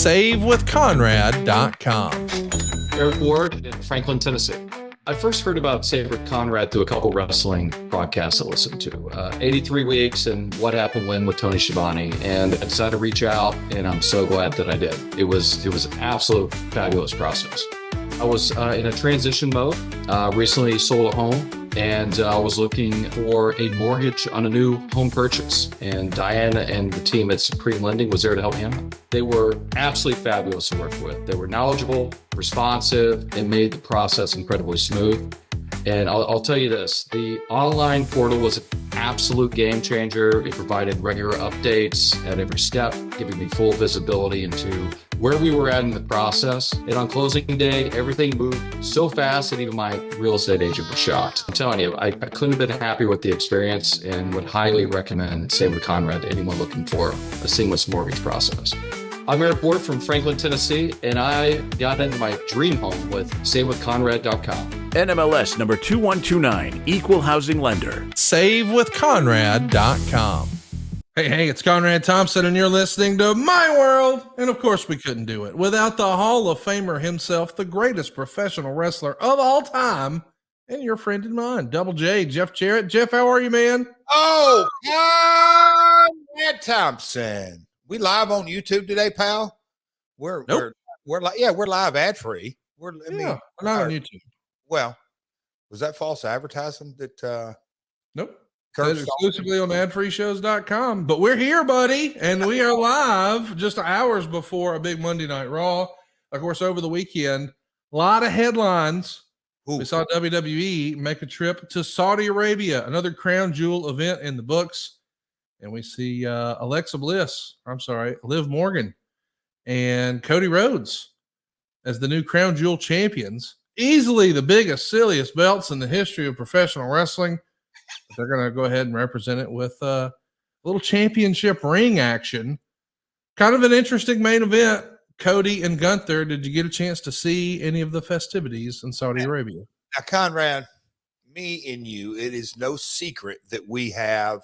SaveWithConrad.com. Jarrett Ward in Franklin, Tennessee. I first heard about Save with Conrad through a couple wrestling broadcasts I listened to. 83 Weeks and What Happened When with Tony Schiavone, and I decided to reach out, and I'm so glad that I did. It was an absolute fabulous process. I was in a transition mode, recently sold a home, and I was looking for a mortgage on a new home purchase. And Diana and the team at Supreme Lending was there to help me out. They were absolutely fabulous to work with. They were knowledgeable, responsive, and made the process incredibly smooth. And I'll tell you this, the online portal was an absolute game changer. It provided regular updates at every step, giving me full visibility into where we were at in the process. And on closing day, everything moved so fast that even my real estate agent was shocked. I'm telling you, I couldn't have been happier with the experience and would highly recommend Save with Conrad to anyone looking for a seamless mortgage process. I'm Jarrett Ward from Franklin, Tennessee, and I got into my dream home with SaveWithConrad.com. NMLS number 2129, Equal Housing Lender. SaveWithConrad.com. Hey, it's Conrad Thompson, and you're listening to My World. And of course, we couldn't do it without the Hall of Famer himself, the greatest professional wrestler of all time, and your friend and mine, Double J, Jeff Jarrett. Jeff, how are you, man? Oh, Conrad Thompson. We live on YouTube today, pal. We're live ad free. We're not on YouTube. Well, was that false advertising that nope. It's exclusively on adfreeshows.com. But we're here, buddy, and we are live just hours before a big Monday Night Raw. Of course, over the weekend, a lot of headlines. Ooh. We saw WWE make a trip to Saudi Arabia, another crown jewel event in the books. And we see Liv Morgan and Cody Rhodes as the new crown jewel champions. Easily the biggest, silliest belts in the history of professional wrestling. But they're going to go ahead and represent it with a little championship ring action. Kind of an interesting main event. Cody and Gunther, did you get a chance to see any of the festivities in Saudi Arabia? Now, Conrad, me and you, it is no secret that we have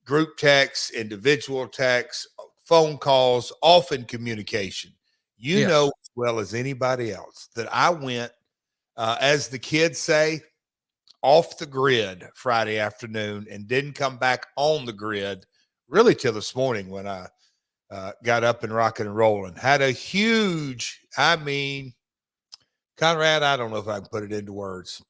group texts, individual texts, phone calls, often communication. You know as well as anybody else that I went, as the kids say, off the grid Friday afternoon and didn't come back on the grid really till this morning when I got up and rocking and rolling. Had a huge, Conrad, I don't know if I can put it into words,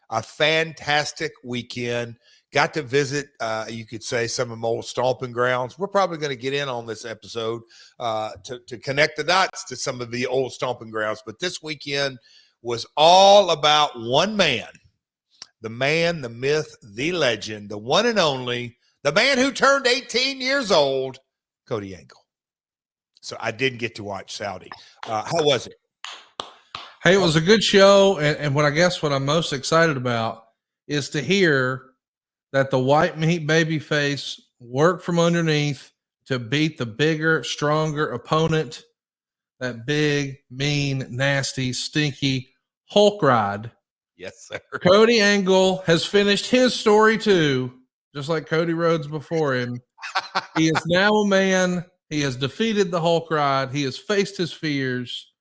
a fantastic weekend. Got to visit, you could say, some of my old stomping grounds. We're probably going to get in on this episode to connect the dots to some of the old stomping grounds. But this weekend was all about one man, the man, the myth, the legend, the one and only, the man who turned 18 years old, Cody Angle. So I didn't get to watch Saudi. How was it? Hey, it was a good show. And what I'm most excited about is to hear that the white meat babyface worked from underneath to beat the bigger, stronger opponent, that big, mean, nasty, stinky Hulk ride. Yes, sir. Cody Angle has finished his story too, just like Cody Rhodes before him. He is now a man. He has defeated the Hulk ride. He has faced his fears.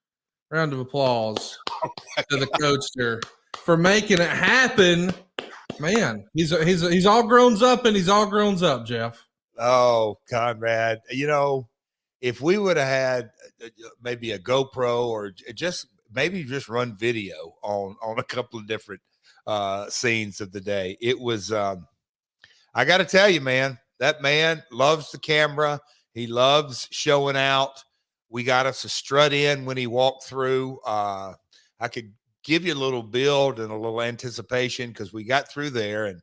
Round of applause to the coaster for making it happen. Man, he's all grown up, and he's all grown up, Jeff. Oh, Conrad, if we would have had maybe a GoPro or just run video on a couple of different scenes of the day, it was, I got to tell you, man, that man loves the camera. He loves showing out. We got us a strut in when he walked through. I could give you a little build and a little anticipation because we got through there and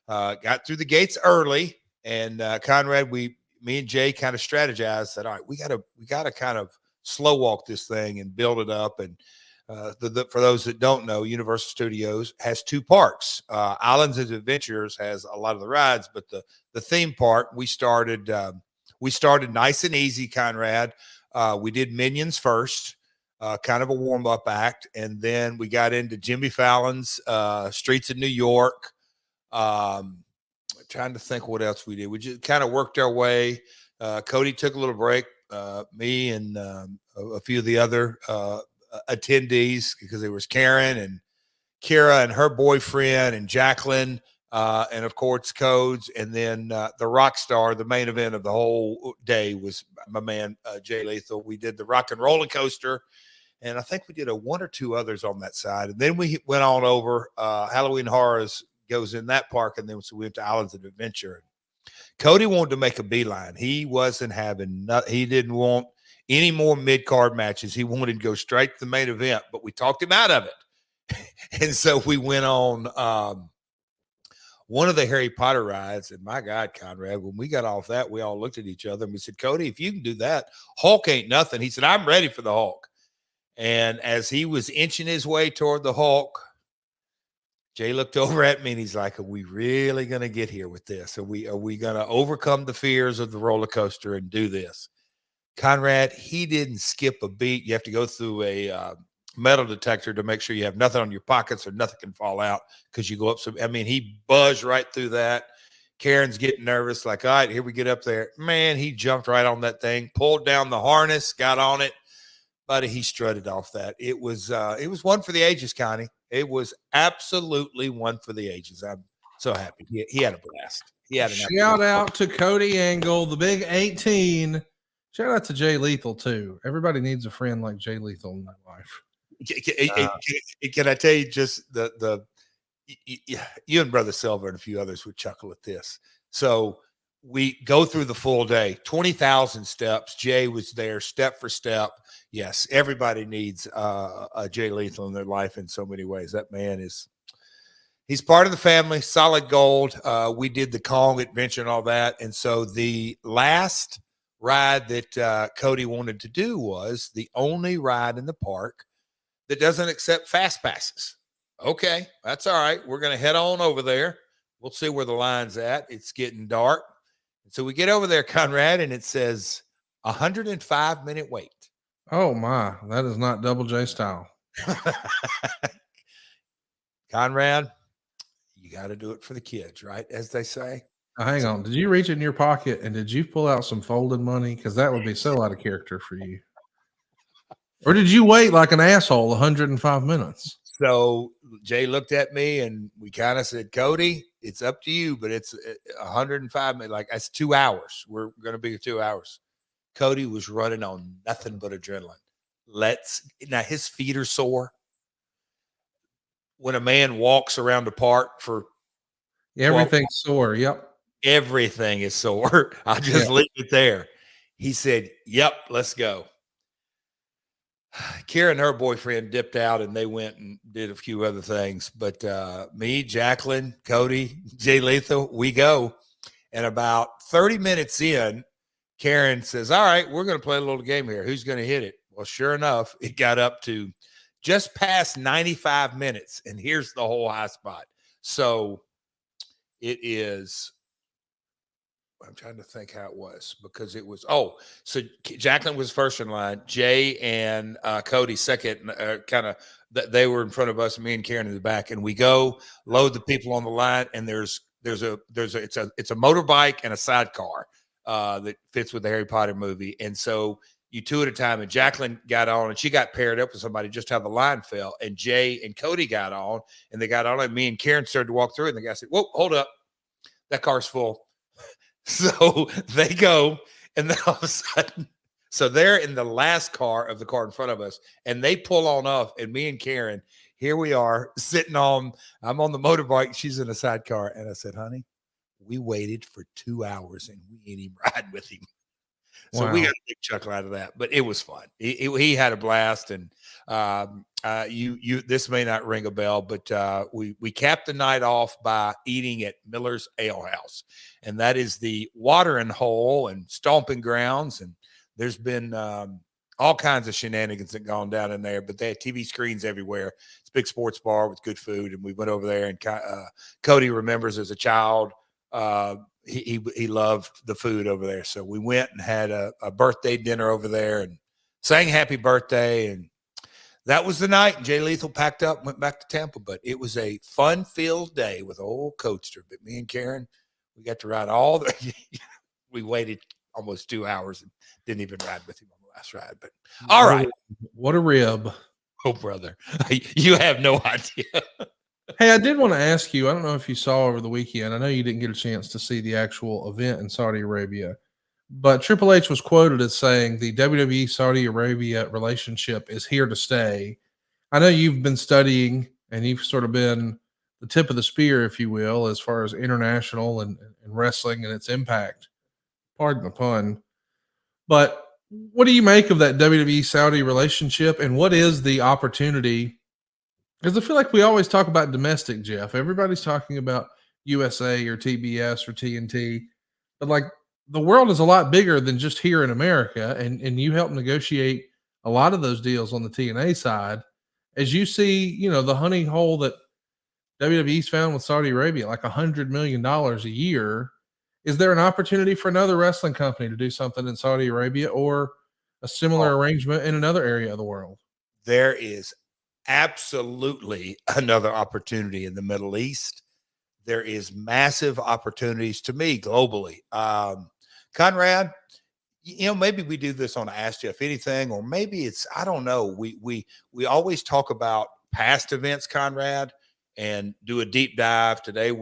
got through the gates early. And Conrad, me and Jay kind of strategized that, all right, we gotta kind of slow walk this thing and build it up. And for those that don't know, Universal Studios has two parks. Islands of Adventures has a lot of the rides, but the theme park, we started nice and easy, Conrad. We did Minions first. Kind of a warm-up act, and then we got into Jimmy Fallon's Streets of New York. Trying to think what else we did. We just kind of worked our way. Cody took a little break me and a few of the other attendees, because there was Karen and Kira and her boyfriend and Jacqueline, and of course Codes, and then the rock star. The main event of the whole day was my man Jay Lethal. We did the rock and roller coaster, and I think we did one or two others on that side, and then we went on over. Halloween Horrors goes in that park, and then so we went to Islands of Adventure. Cody wanted to make a beeline. He wasn't having he didn't want any more mid-card matches. He wanted to go straight to the main event, but we talked him out of it. And so we went on one of the Harry Potter rides, and my God, Conrad, when we got off that, we all looked at each other and we said, Cody, if you can do that, Hulk ain't nothing. He said, I'm ready for the Hulk. And as he was inching his way toward the Hulk, Jay looked over at me and he's like, are we really going to get here with this? Are we going to overcome the fears of the roller coaster and do this? Conrad, he didn't skip a beat. You have to go through a metal detector to make sure you have nothing on your pockets or nothing can fall out because you go up. He buzzed right through that. Karen's getting nervous, like, all right, here we get up there. Man, he jumped right on that thing, pulled down the harness, got on it. Buddy, he strutted off that. It was one for the ages, Connie. It was absolutely one for the ages. I'm so happy. He had a blast. He had Shout out to Cody Angle, the big 18. Shout out to Jay Lethal, too. Everybody needs a friend like Jay Lethal in their life. Can I tell you just you and Brother Silver and a few others would chuckle at this. So we go through the full day, 20,000 steps. Jay was there step for step. Yes, everybody needs a Jay Lethal in their life in so many ways. That man he's part of the family, solid gold. We did the Kong adventure and all that. And so the last ride that Cody wanted to do was the only ride in the park that doesn't accept fast passes. Okay, that's all right. We're going to head on over there. We'll see where the line's at. It's getting dark. So we get over there, Conrad, and it says 105-minute wait. Oh, my. That is not Double J style. Conrad, you got to do it for the kids, right? As they say. Hang on. Did you reach in your pocket and did you pull out some folded money? Because that would be so out of character for you. Or did you wait like an asshole 105 minutes? So Jay looked at me and we kind of said, Cody, it's up to you, but it's 105 minutes. Like, that's 2 hours. We're going to be 2 hours. Cody was running on nothing but adrenaline. Now his feet are sore. When a man walks around the park for everything's sore. Yep. Everything is sore. I'll just leave it there. He said, yep, let's go. Kira and her boyfriend dipped out and they went and did a few other things. But me, Jacqueline, Cody, Jay Lethal, we go. And about 30 minutes in, Karen says, all right, we're going to play a little game here. Who's going to hit it? Well, sure enough, it got up to just past 95 minutes. And here's the whole high spot. So it is, I'm trying to think how it was because it was, so Jacqueline was first in line. Jay and Cody second, they were in front of us, me and Karen in the back. And we go load the people on the line. And it's a motorbike and a sidecar that fits with the Harry Potter movie. And so you two at a time, and Jacqueline got on and she got paired up with somebody just how the line fell. And Jay and Cody got on and they got on and me and Karen started to walk through it. And the guy said, whoa, hold up. That car's full. So they go and then all of a sudden, so they're in the last car of the car in front of us and they pull on off and me and Karen, here we are sitting I'm on the motorbike. She's in a sidecar. And I said, honey, we waited for 2 hours and we ain't even riding with him. So we got a big chuckle out of that, but it was fun. He had a blast, and this may not ring a bell, but we capped the night off by eating at Miller's Ale House, and that is the watering hole and stomping grounds. And there's been all kinds of shenanigans that gone down in there, but they had TV screens everywhere. It's a big sports bar with good food, and we went over there. And Cody remembers as a child. He loved the food over there. So we went and had a birthday dinner over there and sang happy birthday. And that was the night. And Jay Lethal packed up and went back to Tampa. But it was a fun-filled day with old Coaster. But me and Karen, we got to ride we waited almost 2 hours and didn't even ride with him on the last ride. But all right. What a rib. Oh, brother, you have no idea. Hey, I did want to ask you, I don't know if you saw over the weekend. I know you didn't get a chance to see the actual event in Saudi Arabia, but Triple H was quoted as saying the WWE Saudi Arabia relationship is here to stay. I know you've been studying and you've sort of been the tip of the spear, if you will, as far as international and wrestling and its impact. Pardon the pun. But what do you make of that WWE Saudi relationship, and what is the opportunity? Because I feel like we always talk about domestic, Jeff. Everybody's talking about USA or TBS or TNT, but like the world is a lot bigger than just here in America, and you help negotiate a lot of those deals on the TNA side. As you see, the honey hole that WWE's found with Saudi Arabia, like $100 million a year. Is there an opportunity for another wrestling company to do something in Saudi Arabia or a similar arrangement in another area of the world? There is absolutely another opportunity in the Middle East. There is massive opportunities to me globally. Conrad, maybe we do this on Ask Jeff Anything, or maybe it's, I don't know. We always talk about past events, Conrad, and do a deep dive. Today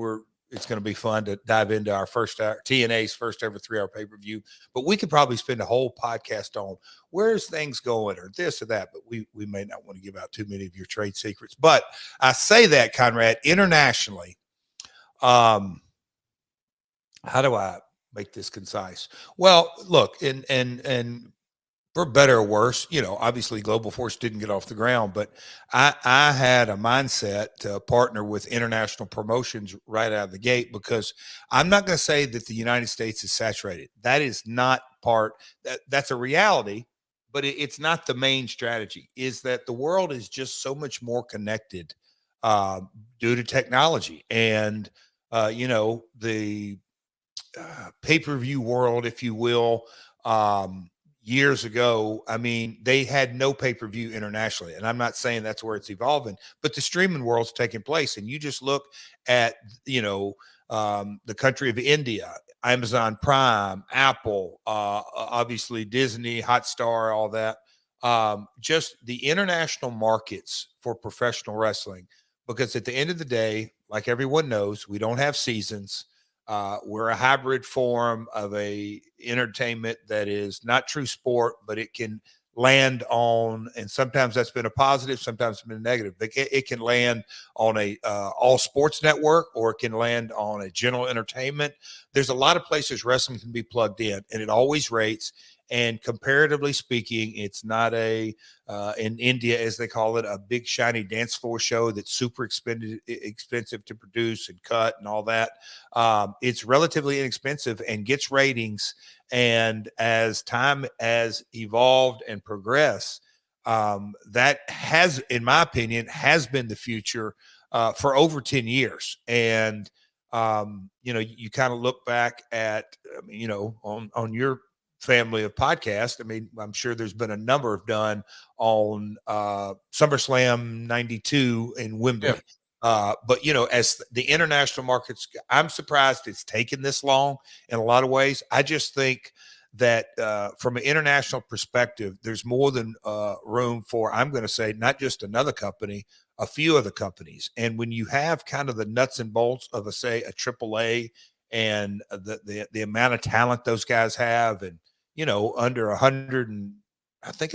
it's going to be fun to dive into our TNA's first ever 3-hour pay-per-view, but we could probably spend a whole podcast on where's things going or this or that, but we may not want to give out too many of your trade secrets. But I say that, Conrad, internationally, how do I make this concise? Well, look, and for better or worse, obviously Global Force didn't get off the ground, but I had a mindset to partner with international promotions right out of the gate, because I'm not going to say that the United States is saturated. That is not that's a reality, but it's not the main strategy. Is that the world is just so much more connected due to technology and, the pay-per-view world, if you will. Years ago, I mean, they had no pay-per-view internationally. And I'm not saying that's where it's evolving, but the streaming world's taking place. And you just look at, the country of India, Amazon Prime, Apple, obviously Disney, Hotstar, all that. Just the international markets for professional wrestling, because at the end of the day, like everyone knows, we don't have seasons. We're a hybrid form of a entertainment that is not true sport, but it can land on, and sometimes that's been a positive, sometimes it's been a negative. It can land on a all sports network, or it can land on a general entertainment. There's a lot of places wrestling can be plugged in, and it always rates. And comparatively speaking, it's not in India, as they call it, a big shiny dance floor show that's super expensive to produce and cut and all that. It's relatively inexpensive and gets ratings. And as time has evolved and progressed, that has, in my opinion, has been the future for over 10 years. And, you kind of look back at, on your family of podcasts. I mean, I'm sure there's been a number of done on SummerSlam 92 in Wembley. Yeah. But, as the international markets, I'm surprised it's taken this long in a lot of ways. I just think that from an international perspective, there's more than room for, I'm going to say, not just another company, a few other companies. And when you have kind of the nuts and bolts of a AAA and the amount of talent those guys have, and, under 100, and I think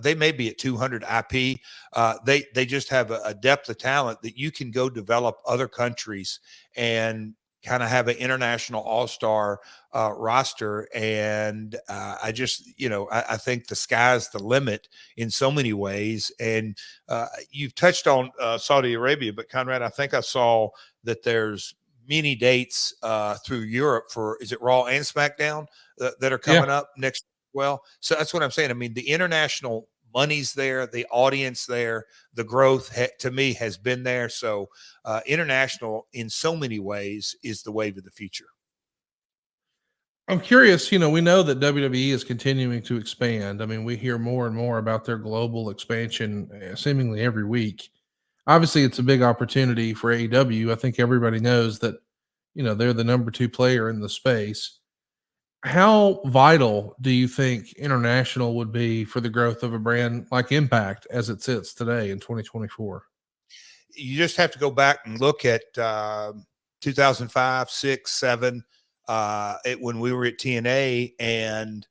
they may be at 200 IP. They just have a depth of talent that you can go develop other countries and kind of have an international all-star roster. And I just, I think the sky's the limit in so many ways. And you've touched on Saudi Arabia, but Conrad, I think I saw that there's many dates through Europe for, is it Raw and SmackDown that are coming up next? Well, so that's what I'm saying. I mean, the international money's there, the audience there, the growth to me has been there. So international in so many ways is the wave of the future. I'm curious, we know that WWE is continuing to expand. I mean, we hear more and more about their global expansion seemingly every week. Obviously, it's a big opportunity for AEW. I think everybody knows that, they're the number 2 player in the space. how vital do you think international would be for the growth of a brand like Impact as it sits today in 2024? You just have to go back and look at 2005, 6, 7, when we were at TNA and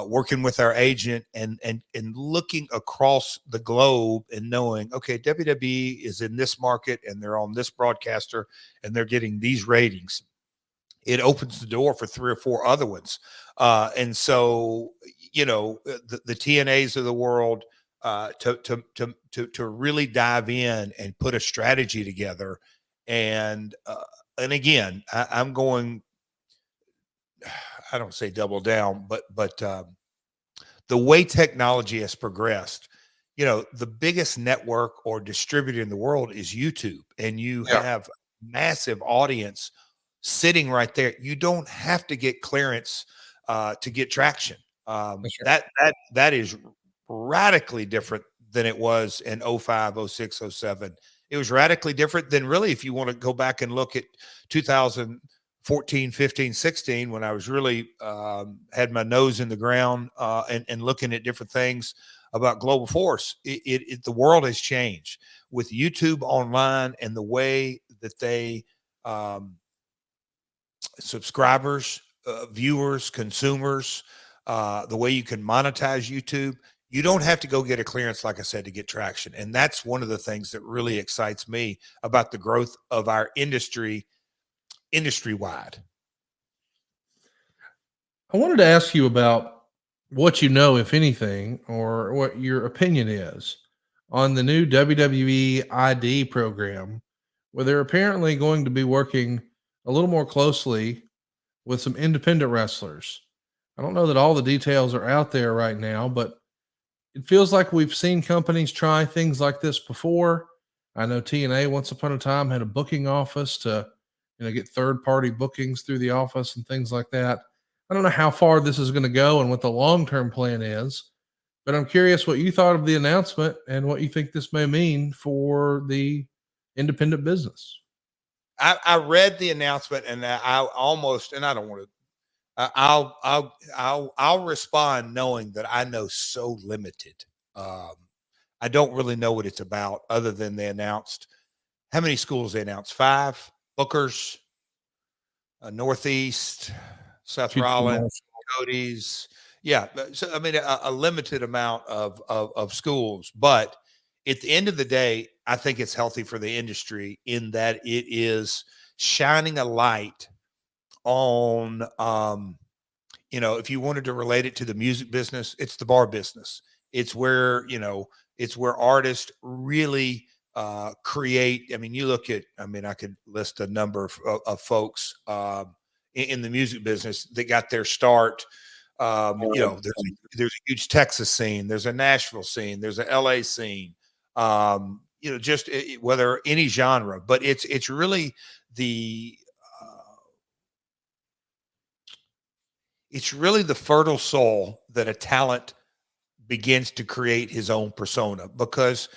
working with our agent and looking across the globe and knowing, okay, WWE is in this market and they're on this broadcaster and they're getting these ratings. It opens the door for 3 or 4 other ones. And so, the TNAs of the world, to really dive in and put a strategy together. And again, I'm going, I don't say double down, but the way technology has progressed, the biggest network or distributor in the world is YouTube, and you have massive audience sitting right there. You don't have to get clearance to get traction. That's right. That is radically different than it was in 05, 06, 07. It was radically different than, really, if you want to go back and look at 2014, 15, 16, when I was really had my nose in the ground and looking at different things about global force. The world has changed with YouTube online and the way that they subscribers, viewers, consumers, the way you can monetize YouTube. You don't have to go get a clearance, like I said, to get traction. And that's one of the things that really excites me about the growth of our industry, industry-wide. I wanted to ask you about what you know, if anything, or what your opinion is on the new WWE program, where they're apparently going to be working a little more closely with some independent wrestlers. I don't know that all the details are out there right now, but it feels like we've seen companies try things like this before. I know TNA once upon a time had a booking office to, get third party bookings through the office and things like that. I don't know how far this is going to go and what the long term plan is, but I'm curious what you thought of the announcement and what you think this may mean for the independent business. I read the announcement and I almost, and I don't want to, I'll respond knowing that I know so limited. I don't really know what it's about, other than they announced how many schools they announced. 5 bookers, Northeast, Seth Rollins, Cody's. Yeah. So, I mean, a limited amount of schools, but at the end of the day, I think it's healthy for the industry in that it is shining a light on, if you wanted to relate it to the music business, it's the bar business. It's where, artists really create. I mean, you look at, I could list a number of folks in the music business that got their start. There's a huge Texas scene, there's a Nashville scene, there's a LA scene, just whether any genre, but it's really the fertile soil that a talent begins to create his own persona, because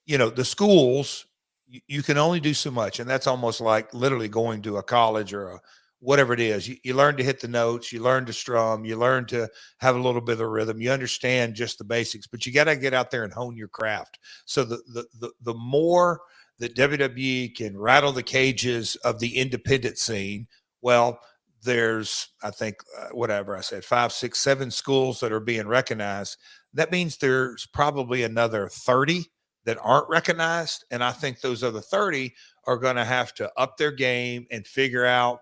the schools, you can only do so much, and that's almost like literally going to a college or whatever it is. You learn to hit the notes, you learn to strum, you learn to have a little bit of rhythm, you understand just the basics, but you got to get out there and hone your craft. So the more that WWE can rattle the cages of the independent scene, well, there's, I think, whatever I said, 5, 6, 7 schools that are being recognized. That means there's probably another 30 that aren't recognized. And I think those other 30 are going to have to up their game and figure out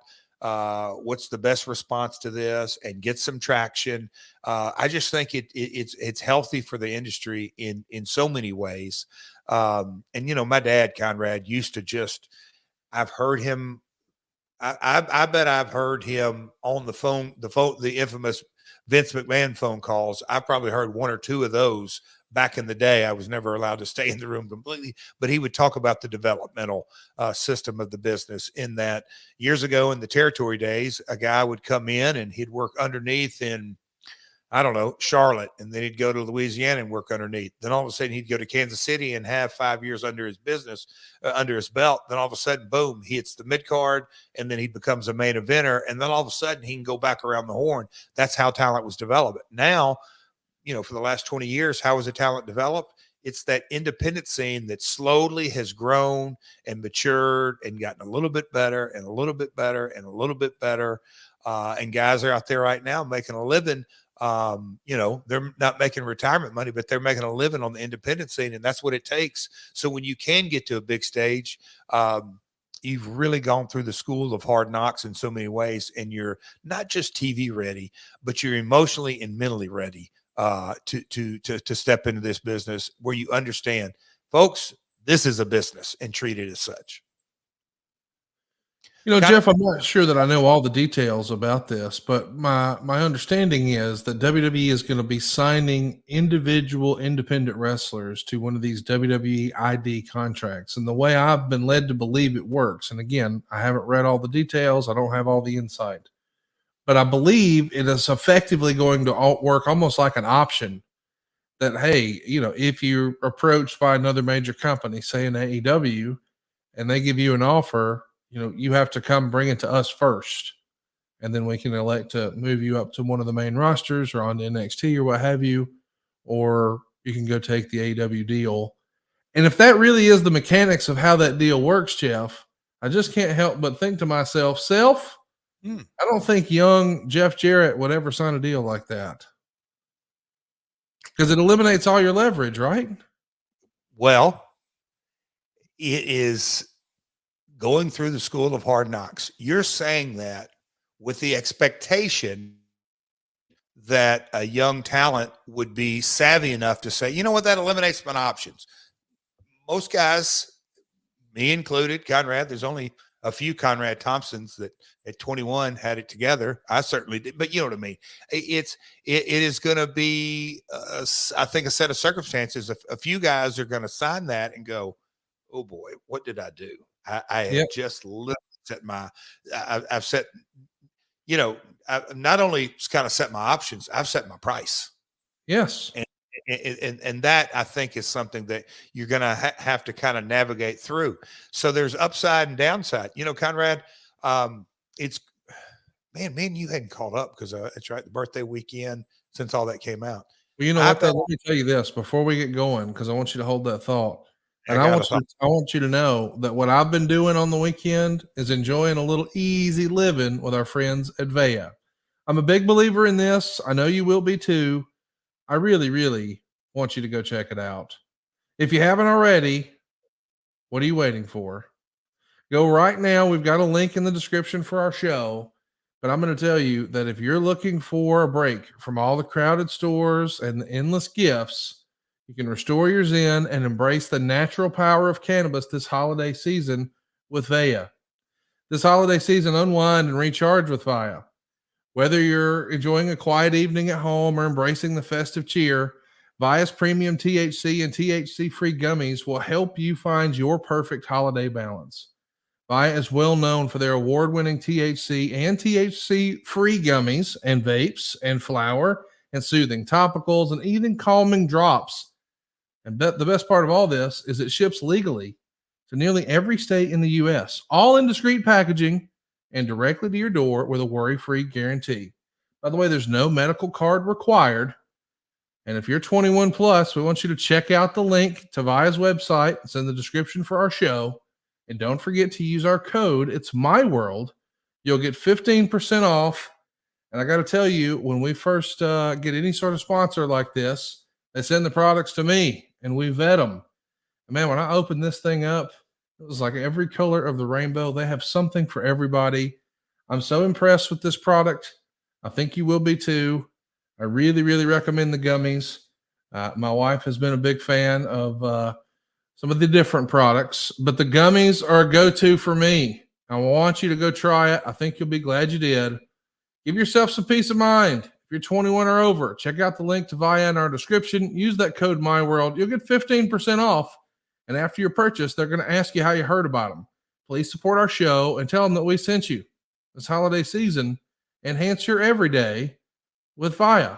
what's the best response to this and get some traction. I just think it's healthy for the industry in so many ways. And my dad, Conrad, used to just, I've heard him. I bet I've heard him on the phone, the infamous Vince McMahon phone calls. I probably heard 1 or 2 of those back in the day. I was never allowed to stay in the room completely, but he would talk about the developmental system of the business, in that years ago in the territory days, a guy would come in and he'd work underneath in I don't know, Charlotte, and then he'd go to Louisiana and work underneath. Then all of a sudden he'd go to Kansas City and have 5 years under his business, under his belt. Then all of a sudden, boom, he hits the mid card, and then he becomes a main eventer. And then all of a sudden he can go back around the horn. That's how talent was developed. Now, for the last 20 years, how was the talent developed? It's that independent scene that slowly has grown and matured and gotten a little bit better and a little bit better and a little bit better. And guys are out there right now making a living. They're not making retirement money, but they're making a living on the independent scene, and that's what it takes. So when you can get to a big stage, you've really gone through the school of hard knocks in so many ways, and you're not just TV ready, but you're emotionally and mentally ready to step into this business where you understand, folks, this is a business, and treat it as such. Jeff, I'm not sure that I know all the details about this, but my understanding is that WWE is going to be signing individual independent wrestlers to one of these WWEID contracts. And the way I've been led to believe it works, and again, I haven't read all the details, I don't have all the insight, but I believe it is effectively going to work almost like an option that, hey, if you're approached by another major company, say an AEW, and they give you an offer, you have to come bring it to us first. And then we can elect to move you up to one of the main rosters or on to NXT or what have you, or you can go take the AEW deal. And if that really is the mechanics of how that deal works, Jeff, I just can't help but think to myself, I don't think young Jeff Jarrett would ever sign a deal like that. Because it eliminates all your leverage, right? Well, it is going through the school of hard knocks. You're saying that with the expectation that a young talent would be savvy enough to say, you know what, that eliminates my options. Most guys, me included, Conrad, there's only a few Conrad Thompsons that at 21 had it together. I certainly did, but you know what I mean? It is going to be, I think, a set of circumstances. A few guys are going to sign that and go, oh boy, what did I do? I have just set my, I've set, I've not only kind of set my options, I've set my price. Yes. And that, I think, is something that you're going to have to kind of navigate through. So there's upside and downside. Conrad, it's, man, you hadn't called up because it's right, the birthday weekend since all that came out. Well, let me tell you this before we get going, because I want you to hold that thought. And I want you to know that what I've been doing on the weekend is enjoying a little easy living with our friends at Vea. I'm a big believer in this. I know you will be too. I really, really want you to go check it out. If you haven't already, what are you waiting for? Go right now. We've got a link in the description for our show. But I'm going to tell you that if you're looking for a break from all the crowded stores and the endless gifts, you can restore your zen and embrace the natural power of cannabis this holiday season with Vea. This holiday season, unwind and recharge with Vea. Whether you're enjoying a quiet evening at home or embracing the festive cheer, Vea's premium THC and THC-free gummies will help you find your perfect holiday balance. Vea is well known for their award-winning THC and THC-free gummies and vapes and flower and soothing topicals and even calming drops. And the best part of all this is it ships legally to nearly every state in the U.S., all in discreet packaging and directly to your door with a worry-free guarantee. By the way, there's no medical card required. And if you're 21 plus, we want you to check out the link to Vea's website. It's in the description for our show. And don't forget to use our code. It's My World. You'll get 15% off. And I got to tell you, when we first get any sort of sponsor like this, they send the products to me and we vet them. And man, when I opened this thing up, it was like every color of the rainbow. They have something for everybody. I'm so impressed with this product. I think you will be too. I really, really recommend the gummies. My wife has been a big fan of some of the different products, but the gummies are a go-to for me. I want you to go try it. I think you'll be glad you did. Give yourself some peace of mind. If you're 21 or over, check out the link to Vea in our description. Use that code MyWorld. You'll get 15% off. And after your purchase, they're going to ask you how you heard about them. Please support our show and tell them that we sent you. This holiday season, enhance your everyday with Vea.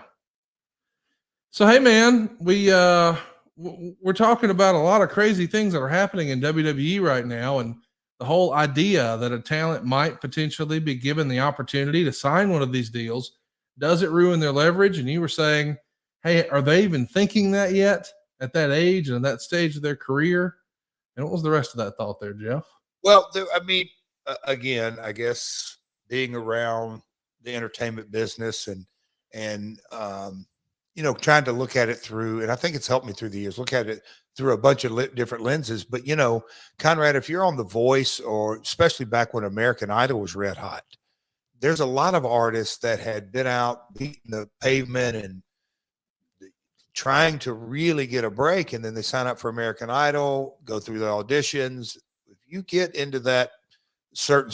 So hey man, we're talking about a lot of crazy things that are happening in WWE right now, and the whole idea that a talent might potentially be given the opportunity to sign one of these deals, does it ruin their leverage? And you were saying, hey, are they even thinking that yet at that age and at that stage of their career? And what was the rest of that thought there, Jeff? Well, I mean, again, I guess being around the entertainment business and trying to look at it through, and I think it's helped me through the years, look at it through a bunch of different lenses. But Conrad, if you're on The Voice, or especially back when American Idol was red hot, there's a lot of artists that had been out beating the pavement and trying to really get a break, and then they sign up for American Idol, go through the auditions. If you get into that certain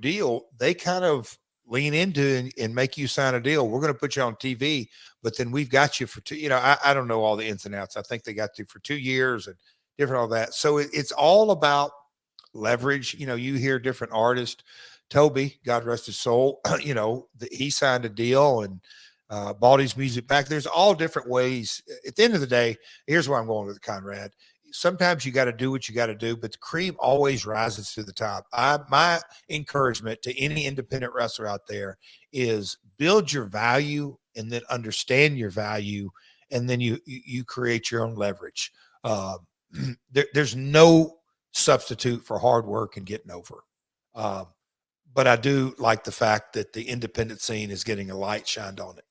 deal, they kind of lean into and make you sign a deal. We're going to put you on TV, but then we've got you for two. I don't know all the ins and outs. I think they got you for 2 years and different all that. So it's all about leverage. You hear different artists. Toby, God rest his soul, he signed a deal and bought his music back. There's all different ways. At the end of the day, here's where I'm going with Conrad. Sometimes you got to do what you got to do, but the cream always rises to the top. My encouragement to any independent wrestler out there is build your value and then understand your value, and then you create your own leverage. There's no substitute for hard work and getting over. But I do like the fact that the independent scene is getting a light shined on it.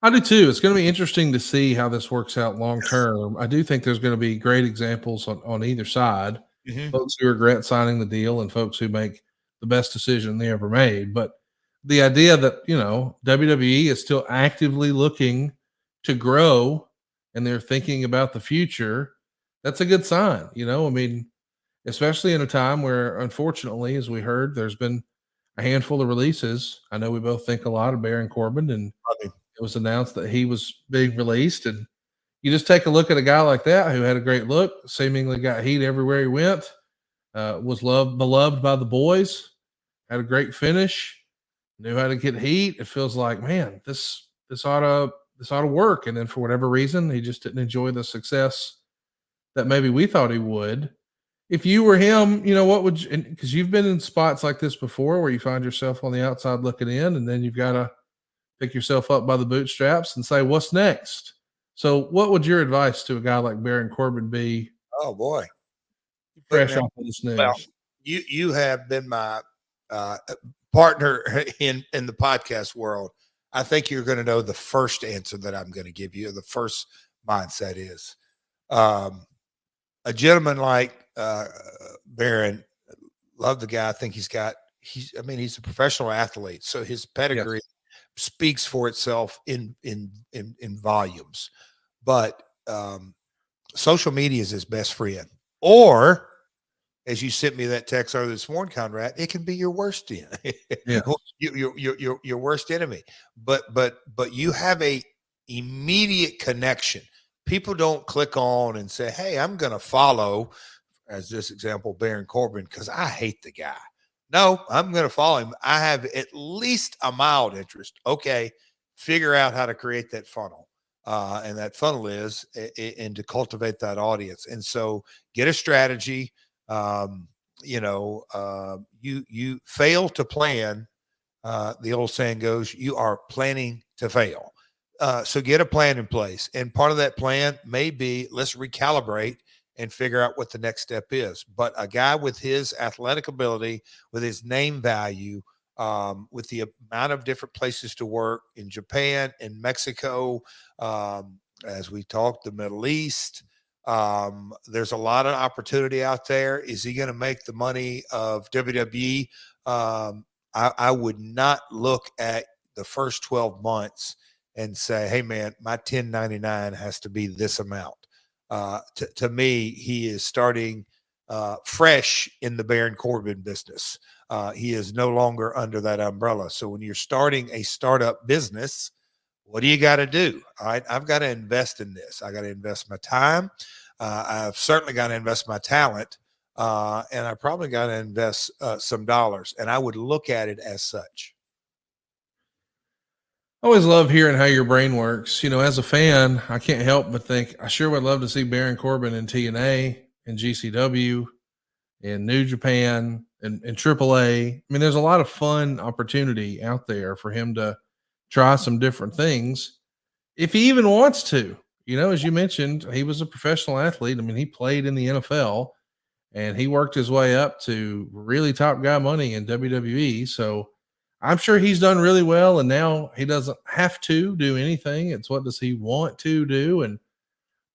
I do too. It's going to be interesting to see how this works out long term. I do think there's going to be great examples on either side. Mm-hmm. Folks who regret signing the deal and folks who make the best decision they ever made. But the idea that, WWE is still actively looking to grow and they're thinking about the future, that's a good sign. I mean, especially in a time where, unfortunately, as we heard, there's been a handful of releases. I know we both think a lot of Baron Corbin, and it was announced that he was being released. And you just take a look at a guy like that who had a great look, seemingly got heat everywhere he went, was beloved by the boys, had a great finish, knew how to get heat. It feels like, man, this ought to work. And then for whatever reason, he just didn't enjoy the success that maybe we thought he would. If you were him, what would you, because you've been in spots like this before where you find yourself on the outside looking in, and then you've got to pick yourself up by the bootstraps and say, what's next? So what would your advice to a guy like Baron Corbin be? Oh boy. Fresh off of this news. Well, you have been my partner in the podcast world. I think you're going to know the first answer that I'm going to give you. The first mindset is a gentleman like Baron, love the guy. I think he's a professional athlete. So his pedigree speaks for itself in volumes, but social media is his best friend. Or, as you sent me that text earlier this morning, Conrad, it can be your worst enemy. Yeah. your worst enemy. But you have a immediate connection. People don't click on and say, hey, I'm going to follow, as this example, Baron Corbin, because I hate the guy. No, I'm going to follow him. I have at least a mild interest. Okay, figure out how to create that funnel. And that funnel is and to cultivate that audience. And so get a strategy. You fail to plan. The old saying goes, you are planning to fail. So get a plan in place. And part of that plan may be, let's recalibrate and figure out what the next step is. But a guy with his athletic ability, with his name value, with the amount of different places to work in Japan, in Mexico, as we talked, the Middle East, there's a lot of opportunity out there. Is he going to make the money of WWE? I would not look at the first 12 months and say, hey man, my 1099 has to be this amount. To me, he is starting fresh in the Baron Corbin business. He is no longer under that umbrella. So when you're starting a startup business, what do you got to do? All right, I've got to invest in this. I got to invest my time. I've certainly got to invest my talent. And I probably got to invest some dollars. And I would look at it as such. I always love hearing how your brain works. You know, as a fan, I can't help but think I sure would love to see Baron Corbin in TNA and GCW and New Japan and AAA. I mean, there's a lot of fun opportunity out there for him to try some different things if he even wants to. You know, as you mentioned, he was a professional athlete. I mean, he played in the NFL and he worked his way up to really top guy money in WWE. So I'm sure he's done really well. And now he doesn't have to do anything. It's what does he want to do? And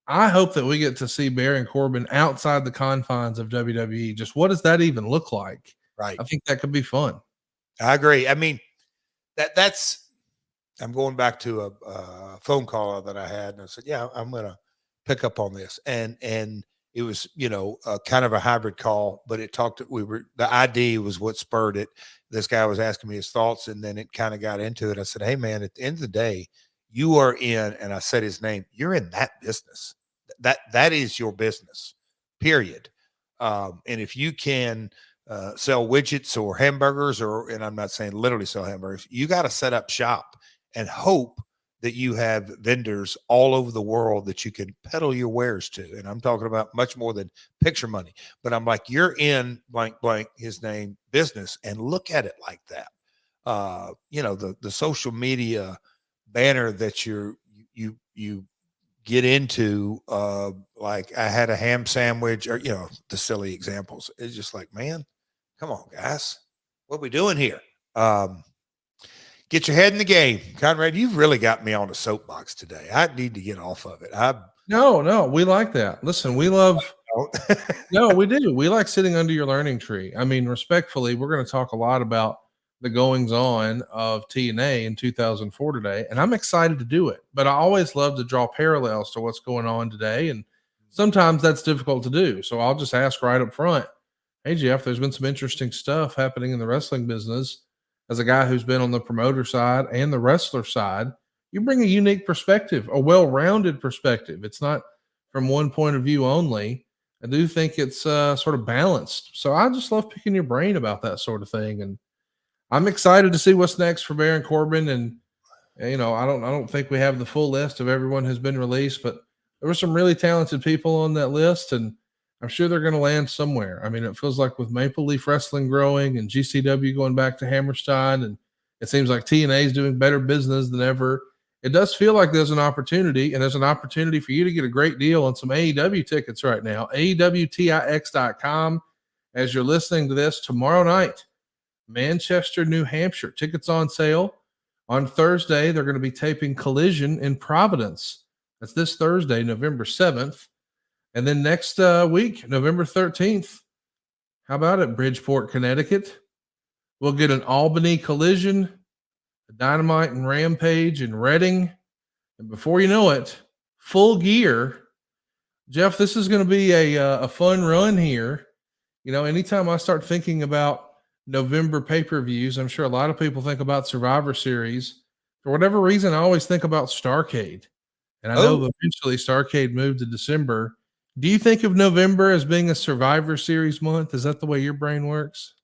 I hope that we get to see Baron Corbin outside the confines of WWE. Just what does that even look like? Right. I think that could be fun. I agree. I mean, that's I'm going back to a phone call that I had, and I said, "Yeah, I'm going to pick up on this." And it was, kind of a hybrid call, but it talked. The ID was what spurred it. This guy was asking me his thoughts, and then it kind of got into it. I said, "Hey, man, at the end of the day, you are in," and I said his name. You're in that business. That is your business. Period. And if you can sell widgets or hamburgers, and I'm not saying literally sell hamburgers, you got to set up shop and hope that you have vendors all over the world that you can peddle your wares to. And I'm talking about much more than picture money, but I'm like, you're in blank, blank, his name business, and look at it like that. The social media banner that you get into, like I had a ham sandwich, or, the silly examples. It's just like, man, come on, guys, what are we doing here? Get your head in the game. Conrad, you've really got me on a soapbox today. I need to get off of it. No, we like that. Listen, we love, no, we do. We like sitting under your learning tree. I mean, respectfully, we're going to talk a lot about the goings on of TNA in 2004 today, and I'm excited to do it. But I always love to draw parallels to what's going on today, and sometimes that's difficult to do. So I'll just ask right up front, hey, Jeff, there's been some interesting stuff happening in the wrestling business. As a guy who's been on the promoter side and the wrestler side, you bring a unique perspective, a well-rounded perspective. It's not from one point of view only. I do think it's sort of balanced. So I just love picking your brain about that sort of thing. And I'm excited to see what's next for Baron Corbin. And, I don't think we have the full list of everyone who's been released, but there were some really talented people on that list. And I'm sure they're going to land somewhere. I mean, it feels like with Maple Leaf Wrestling growing and GCW going back to Hammerstein, and it seems like TNA is doing better business than ever. It does feel like there's an opportunity, and there's an opportunity for you to get a great deal on some AEW tickets right now. AEWTIX.com. As you're listening to this, tomorrow night, Manchester, New Hampshire. Tickets on sale. On Thursday, they're going to be taping Collision in Providence. That's this Thursday, November 7th. And then next week, November 13th, how about it, Bridgeport, Connecticut? We'll get an Albany Collision, a Dynamite and Rampage in Reading. And before you know it, Full Gear. Jeff, this is going to be a fun run here. Anytime I start thinking about November pay-per-views, I'm sure a lot of people think about Survivor Series. For whatever reason, I always think about Starrcade. And I know eventually Starrcade moved to December. Do you think of November as being a Survivor Series month? Is that the way your brain works?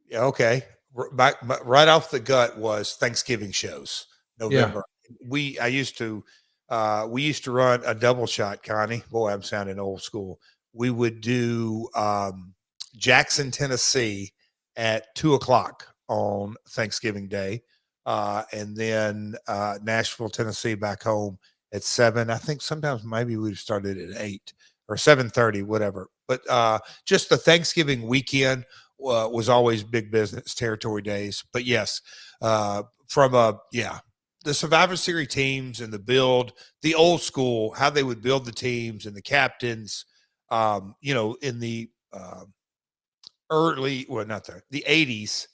Yeah, okay. Right off the gut was Thanksgiving shows, November. Yeah. We used to run a double shot, Connie. Boy, I'm sounding old school. We would do Jackson, Tennessee at 2:00 on Thanksgiving Day. And then Nashville, Tennessee back home at 7. I think sometimes maybe we've started at 8 or 7:30, whatever. But just the Thanksgiving weekend was always big business, territory days. But yes, the Survivor Series teams and the build, the old school, how they would build the teams and the captains, in the the 80s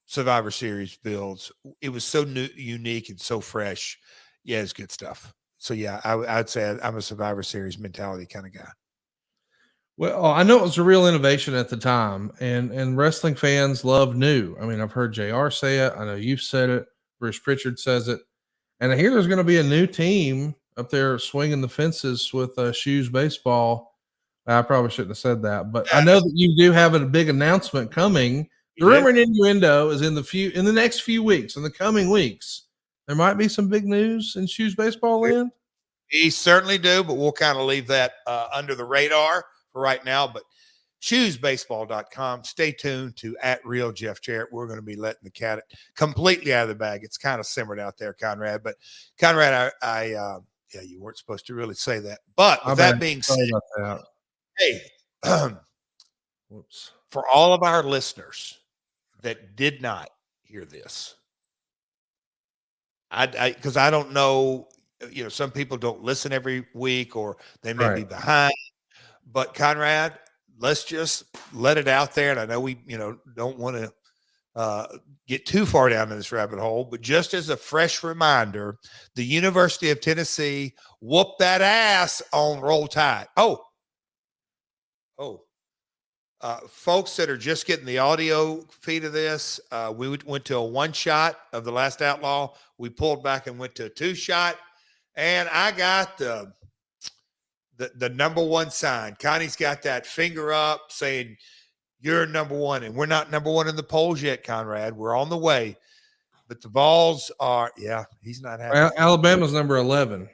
Survivor Series builds. It was so new, unique, and so fresh. Yeah, it's good stuff. So yeah, I'd say I'm a Survivor Series mentality kind of guy. Well, I know it was a real innovation at the time, and wrestling fans love new. I mean, I've heard JR say it. I know you've said it. Bruce Pritchard says it. And I hear there's going to be a new team up there swinging the fences with Shoes Baseball. I probably shouldn't have said that, but I know that you do have a big announcement coming The rumor and innuendo is in the next few weeks, in the coming weeks, there might be some big news in Shoes baseball land. We certainly do, but we'll kind of leave that under the radar for right now. But shoesbaseball.com. Stay tuned to @RealJeffJarrett. We're going to be letting the cat completely out of the bag. It's kind of simmered out there, Conrad. But Conrad, yeah, you weren't supposed to really say that. But with that being said, hey, whoops. For all of our listeners that did not hear this, because I don't know, some people don't listen every week or they may be behind. But Conrad, let's just let it out there. And I know we, don't want to get too far down in this rabbit hole, but just as a fresh reminder, the University of Tennessee whooped that ass on Roll Tide. Folks that are just getting the audio feed of this, we went to a 1-shot of The Last Outlaw. We pulled back and went to a 2-shot, and I got the number 1 sign. Connie's got that finger up saying you're number 1, and we're not number 1 in the polls yet, Conrad. We're on the way, but the Vols are. Yeah, he's not happy. Alabama's number 11.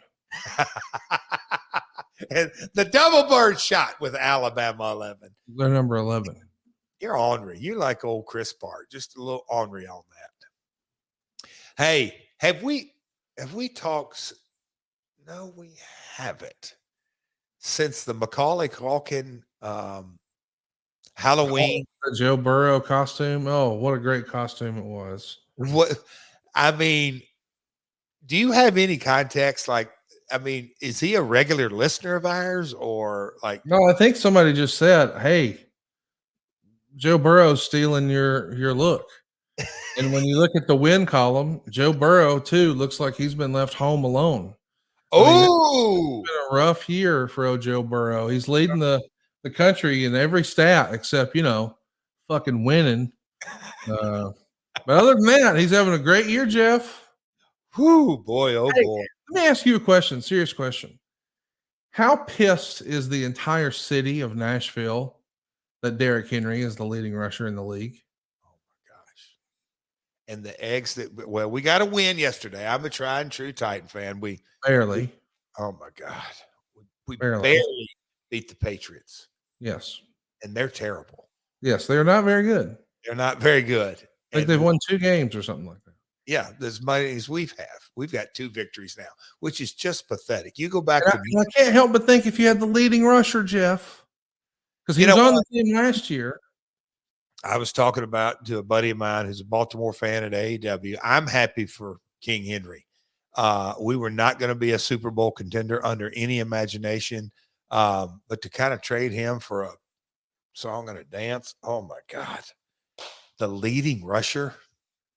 And the double bird shot with Alabama 11. They're number 11. You're ornery. You like old Chris Bart. Just a little ornery on that. Hey, have we talked? No, we haven't. Since the Macaulay Culkin Halloween. The Joe Burrow costume. Oh, what a great costume it was. Do you have any context? Is he a regular listener of ours or like? No, I think somebody just said, hey, Joe Burrow's stealing your look. And when you look at the win column, Joe Burrow too looks like he's been left home alone. Oh, it's been a rough year for old Joe Burrow. He's leading the country in every stat except, fucking winning. But other than that, he's having a great year, Jeff. Whoo, boy, boy. Let me ask you a question, serious question. How pissed is the entire city of Nashville that Derrick Henry is the leading rusher in the league? Oh, my gosh. And the eggs we got a win yesterday. I'm a tried and true Titan fan. Barely. Oh, my God. We barely beat the Patriots. Yes. And they're terrible. Yes, they're not very good. They're not very good. I think they've won 2 games or something like that. Yeah, as many as we've got 2 victories now, which is just pathetic. You go back I can't help but think if you had the leading rusher, Jeff, because he was on the team last year. I was talking to a buddy of mine who's a Baltimore fan at AEW. I'm happy for King Henry. We were not going to be a Super Bowl contender under any imagination, but to kind of trade him for a song and a dance, oh my God, the leading rusher.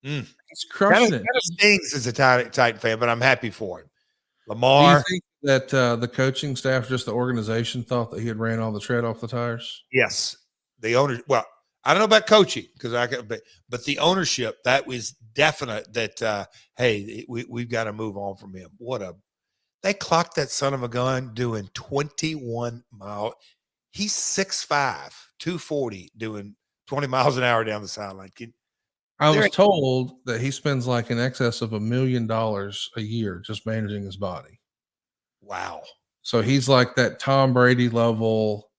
He's crushing it. It stings as a Titan fan, but I'm happy for him. Lamar. Do you think that the coaching staff, just the organization, thought that he had ran all the tread off the tires? Yes, the owner. Well, I don't know about coaching but the ownership, that was definite. That hey, we've got to move on from him. They clocked that son of a gun doing 21 miles. He's 6'5", 240, doing 20 miles an hour down the sideline. I was told that he spends like in excess of $1 million a year just managing his body. Wow. So he's like that Tom Brady level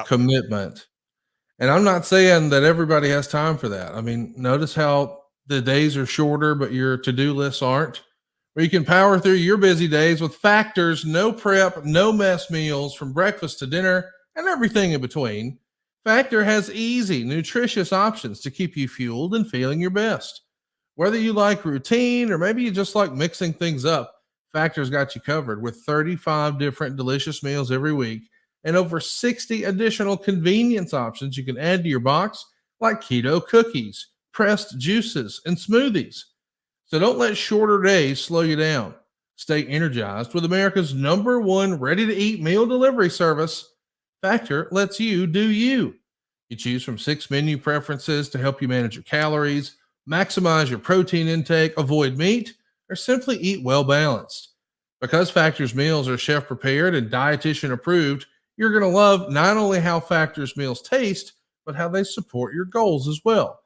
commitment. And I'm not saying that everybody has time for that. I mean, notice how the days are shorter, but your to-do lists aren't. Where you can power through your busy days with Factor's no prep, no mess meals from breakfast to dinner and everything in between. Factor has easy, nutritious options to keep you fueled and feeling your best. Whether you like routine or maybe you just like mixing things up, Factor's got you covered with 35 different delicious meals every week and over 60 additional convenience options you can add to your box, like keto cookies, pressed juices, and smoothies. So don't let shorter days slow you down. Stay energized with America's #1 ready-to-eat meal delivery service. Factor lets you do you. You choose from 6 menu preferences to help you manage your calories, maximize your protein intake, avoid meat, or simply eat well-balanced. Because Factor's meals are chef-prepared and dietitian approved, you're going to love not only how Factor's meals taste, but how they support your goals as well.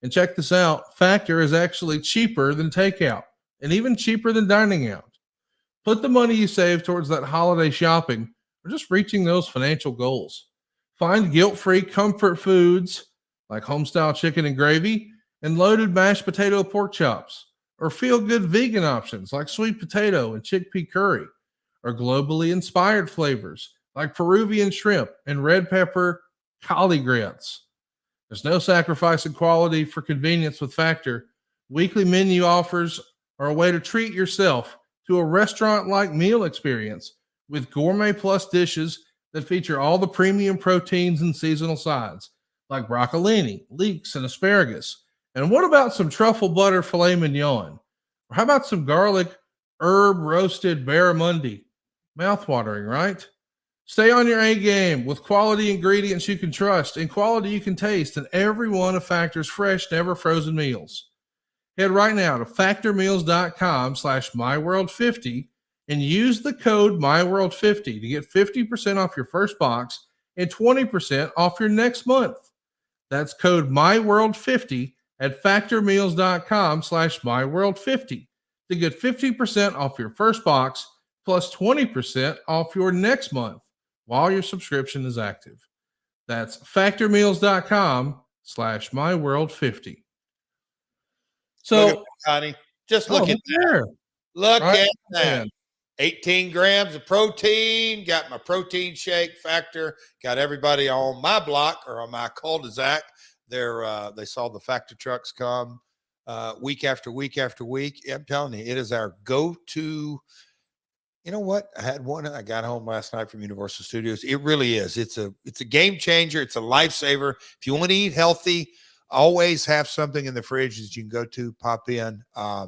And check this out, Factor is actually cheaper than takeout and even cheaper than dining out. Put the money you save towards that holiday shopping or just reaching those financial goals. Find guilt-free comfort foods like homestyle chicken and gravy and loaded mashed potato pork chops, or feel-good vegan options like sweet potato and chickpea curry, or globally inspired flavors like Peruvian shrimp and red pepper collie grits. There's no sacrifice in quality for convenience with Factor. Weekly menu offers are a way to treat yourself to a restaurant-like meal experience with gourmet plus dishes that feature all the premium proteins and seasonal sides like broccolini, leeks, and asparagus. And what about some truffle butter filet mignon? Or how about some garlic herb roasted barramundi? Mouthwatering, right? Stay on your A game with quality ingredients you can trust and quality you can taste in every one of Factor's fresh, never frozen meals. Head right now to factormeals.com/myworld50 and use the code myworld50 to get 50% off your first box and 20% off your next month. That's code myworld50 at factormeals.com/myworld50 to get 50% off your first box plus 20% off your next month while your subscription is active. That's factormeals.com/myworld50. So, Look at that, Connie. Just look at that. there. Look Right, at that. man. 18 grams of protein. Got my protein shake Factor. Got everybody on my block or on my cul-de-sac. They saw the Factor trucks come week after week after week. I'm telling you, it is our go-to. You know what? I had one. I got home last night from Universal Studios. It really is. It's a game changer. It's a lifesaver. If you want to eat healthy, always have something in the fridge that you can go to, pop in.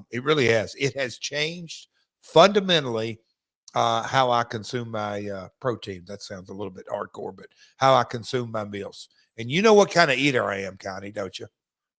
It really has. It has changed fundamentally how I consume my protein. That sounds a little bit hardcore, but how I consume my meals. And you know what kind of eater I am, Connie, don't you?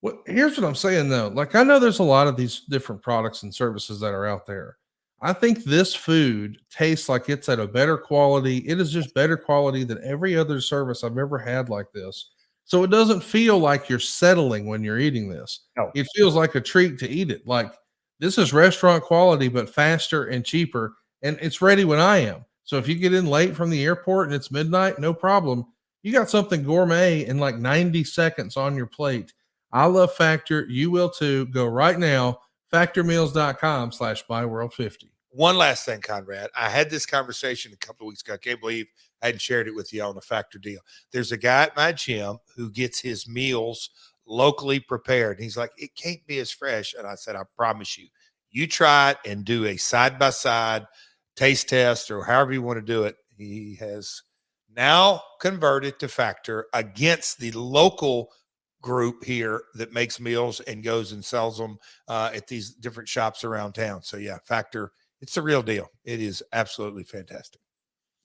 Well, here's what I'm saying though. Like, I know there's a lot of these different products and services that are out there. I think this food tastes like it's at a better quality. It is just better quality than every other service I've ever had like this. So it doesn't feel like you're settling when you're eating this. No. It feels like a treat to eat it. Like, this is restaurant quality, but faster and cheaper. And it's ready when I am. So if you get in late from the airport and it's midnight, no problem. You got something gourmet in like 90 seconds on your plate. I love Factor. You will too. Go right now, factormeals.com/myworld50. One last thing, Conrad. I had this conversation a couple of weeks ago. I can't believe I hadn't shared it with you on a Factor deal. There's a guy at my gym who gets his meals locally prepared. He's like, it can't be as fresh. And I said, I promise you, you try it and do a side-by-side taste test or however you want to do it. He has now converted to Factor against the local group here that makes meals and goes and sells them at these different shops around town. So yeah, Factor, it's a real deal. It is absolutely fantastic.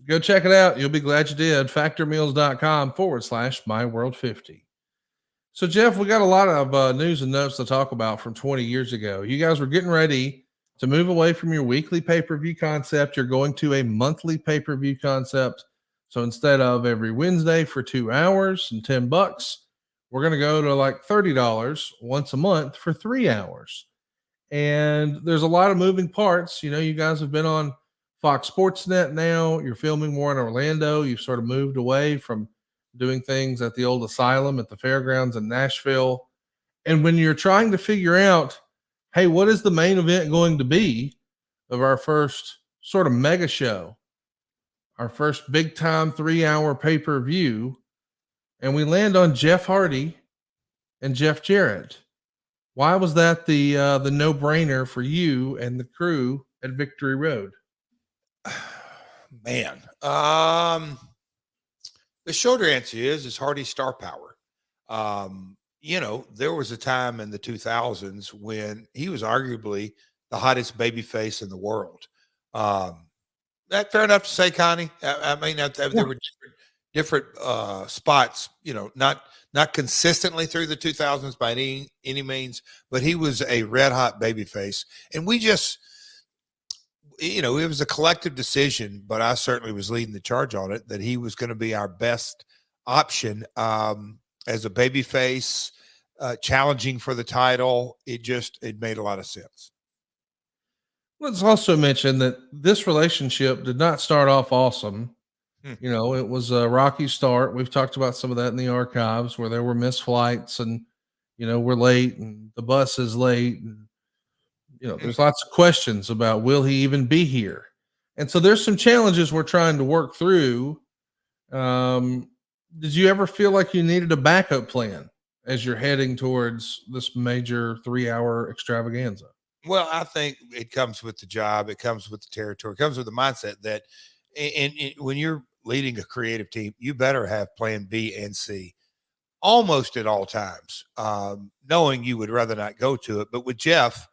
Go check it out. You'll be glad you did. Factormeals.com/myworld50. So, Jeff, we got a lot of news and notes to talk about from 20 years ago. You guys were getting ready to move away from your weekly pay-per-view concept. You're going to a monthly pay-per-view concept. So instead of every Wednesday for 2 hours and $10, we're going to go to like $30 once a month for 3 hours. And there's a lot of moving parts. You know, you guys have been on Fox Sports Net now. You're filming more in Orlando. You've sort of moved away from doing things at the old asylum at the fairgrounds in Nashville. And when you're trying to figure out, hey, what is the main event going to be of our first sort of mega show, our first big time 3 hour pay-per-view, and we land on Jeff Hardy and Jeff Jarrett. Why was that the no-brainer for you and the crew at Victory Road? Man, the shorter answer is Hardy's star power. You know, there was a time in the 2000s when he was arguably the hottest babyface in the world. That fair enough to say, Connie? I mean, there were different spots, you know, not consistently through the 2000s by any means, but he was a red hot babyface. And we just, you know, it was a collective decision, but I certainly was leading the charge on it, that he was going to be our best option as a babyface challenging for the title. It made a lot of sense. Let's also mention that this relationship did not start off awesome. Hmm. You know, it was a rocky start. We've talked about some of that in the archives where there were missed flights and, you know, we're late and the bus is late. And, you know, there's lots of questions about will he even be here? And so there's some challenges we're trying to work through. Did you ever feel like you needed a backup plan as you're heading towards this major 3-hour extravaganza? Well, I think it comes with the job. It comes with the territory. It comes with the mindset that when you're leading a creative team, you better have plan B and C almost at all times, knowing you would rather not go to it. But with Jeff,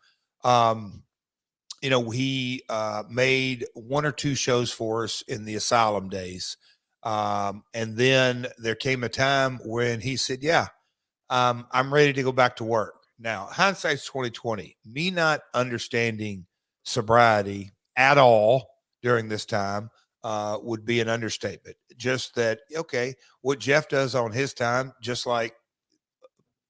you know, he made 1 or 2 shows for us in the Asylum days. And then there came a time when he said, yeah, I'm ready to go back to work. Now, hindsight's 2020. Me not understanding sobriety at all during this time would be an understatement. Just that, okay, what Jeff does on his time, just like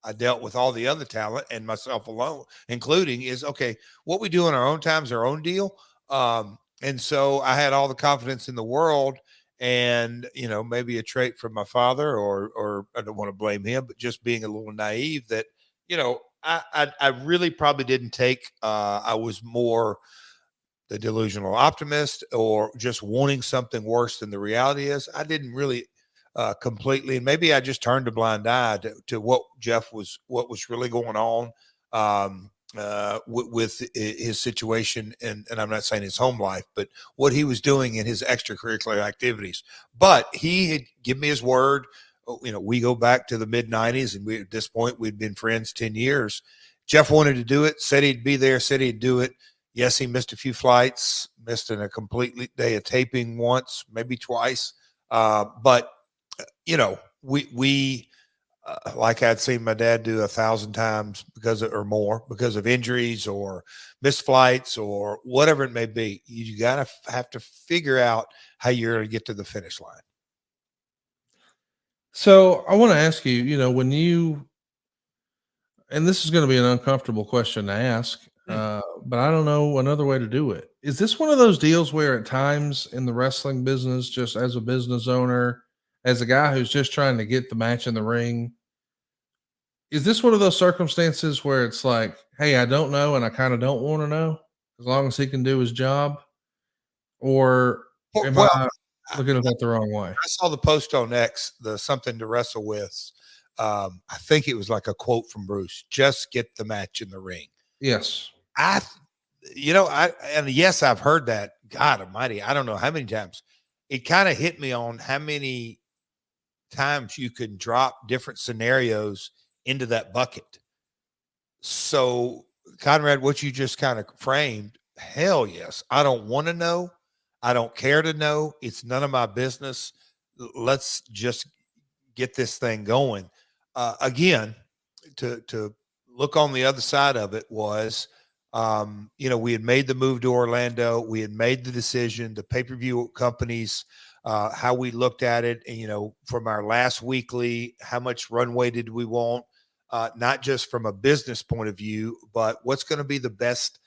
I dealt with all the other talent and myself alone, including, is okay, what we do in our own time is our own deal. And so I had all the confidence in the world, and, you know, maybe a trait from my father, or I don't want to blame him, but just being a little naive that, you know, I really probably didn't take, I was more the delusional optimist, or just wanting something worse than the reality is. I didn't really completely, and maybe I just turned a blind eye to what was really going on with his situation, and I'm not saying his home life, but what he was doing in his extracurricular activities. But he had given me his word. You know, we go back to the mid '90s, and at this point we'd been friends 10 years. Jeff wanted to do it, said he'd be there, said he'd do it. Yes, he missed a few flights, missed a complete day of taping once, maybe twice. But you know, we like I'd seen my dad do 1,000 times or more, because of injuries or missed flights or whatever it may be. You gotta have to figure out how you're going to get to the finish line. So I want to ask you, you know, when you, and this is going to be an uncomfortable question to ask, but I don't know another way to do it. Is this one of those deals where at times in the wrestling business, just as a business owner, as a guy who's just trying to get the match in the ring, is this one of those circumstances where it's like, hey, I don't know and I kind of don't want to know as long as he can do his job? Or am Well, I looking at that the wrong way? I saw the post on X, the something to wrestle with. I think it was like a quote from Bruce: "Just get the match in the ring." Yes. And yes, I've heard that. God Almighty, I don't know how many times. It kind of hit me on how many times you can drop different scenarios into that bucket. So, Conrad, what you just kind of framed, hell yes. I don't want to know. I don't care to know. It's none of my business. Let's just get this thing going. Again, to look on the other side of it was, you know, we had made the move to Orlando. We had made the decision, the pay-per-view companies, how we looked at it, and, you know, from our last weekly, how much runway did we want? Not just from a business point of view, but what's going to be the best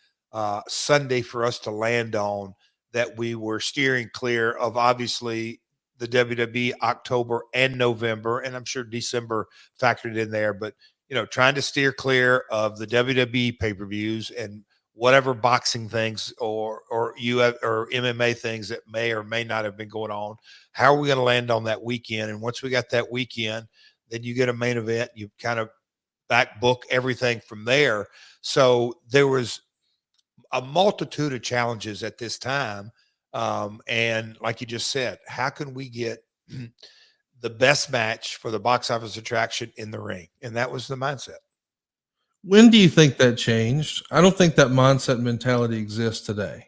Sunday for us to land on, that we were steering clear of, obviously, the WWE October and November, and I'm sure December factored in there, but, you know, trying to steer clear of the WWE pay-per-views and whatever boxing things or MMA things that may or may not have been going on. How are we going to land on that weekend? And once we got that weekend, then you get a main event, you kind of back book everything from there. So there was a multitude of challenges at this time. And like you just said, how can we get the best match for the box office attraction in the ring? And that was the mindset. When do you think that changed? I don't think that mindset mentality exists today.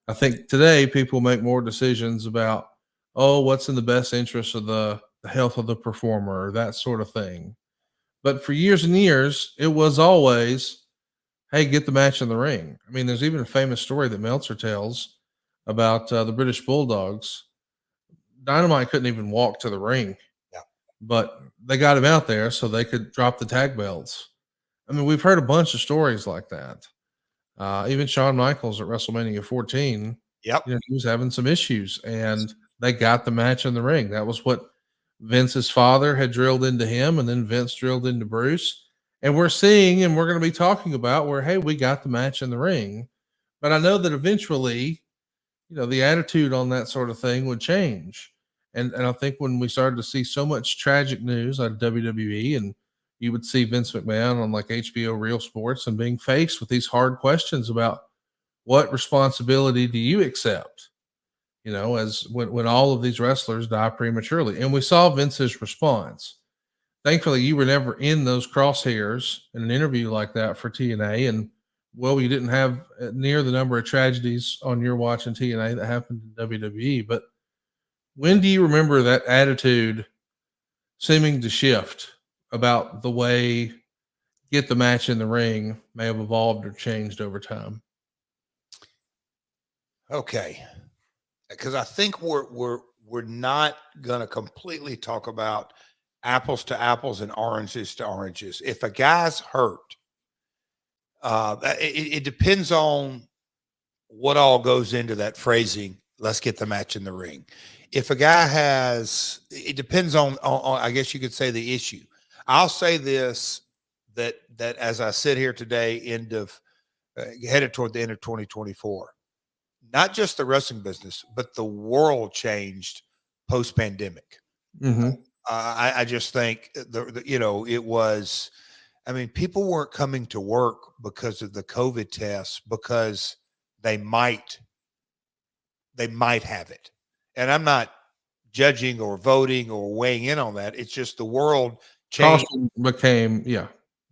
I think today people make more decisions about, oh, what's in the best interest of the health of the performer, or that sort of thing. But for years and years, it was always, hey, get the match in the ring. I mean, there's even a famous story that Meltzer tells about the British Bulldogs. Dynamite couldn't even walk to the ring Yeah. but they got him out there so they could drop the tag belts. I mean, we've heard a bunch of stories like that. Even Shawn Michaels at WrestleMania 14, Yep. he was having some issues, and they got the match in the ring. That was what Vince's father had drilled into him, and then Vince drilled into Bruce. And we're seeing, and we're going to be talking about where, hey, we got the match in the ring. But I know that eventually, the attitude on that sort of thing would change. And I think when we started to see so much tragic news out of WWE, and you would see Vince McMahon on like HBO Real Sports and being faced with these hard questions about what responsibility do you accept, as when all of these wrestlers die prematurely. And we saw Vince's response. Thankfully, you were never in those crosshairs in an interview like that for TNA. And well, you didn't have near the number of tragedies on your watch in TNA that happened in WWE. But when do you remember that attitude seeming to shift about the way get the match in the ring may have evolved or changed over time? Okay, because I think we're not going to completely talk about apples to apples and oranges to oranges. If a guy's hurt, it depends on what all goes into that phrasing. Let's get the match in the ring. If a guy has, it depends on I guess you could say the issue. I'll say this, that as I sit here today, headed toward the end of 2024, not just the wrestling business, but the world changed post-pandemic. Mm-hmm. I just think it was. I mean, people weren't coming to work because of the COVID tests because they might have it, and I'm not judging or voting or weighing in on that. It's just the world changed. Caution became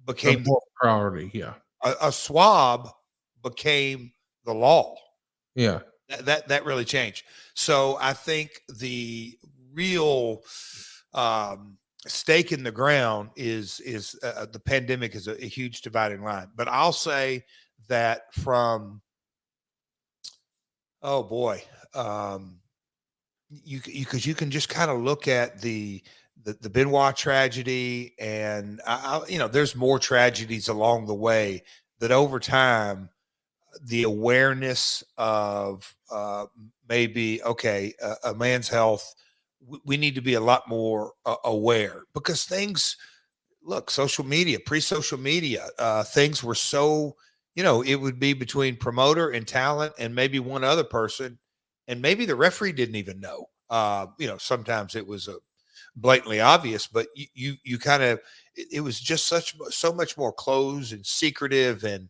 Became more priority. Yeah. A swab became the law. Yeah. That really changed. So I think the real stake in the ground is the pandemic is a huge dividing line. But I'll say that from, oh boy, because you can just kind of look at the Benoit tragedy, and there's more tragedies along the way that over time, the awareness of maybe, okay, a man's health, we need to be a lot more aware, because things, look, social media, pre-social media, things were so, it would be between promoter and talent and maybe one other person, and maybe the referee didn't even know. Sometimes it was blatantly obvious, but you kind of, it was just so much more closed and secretive, and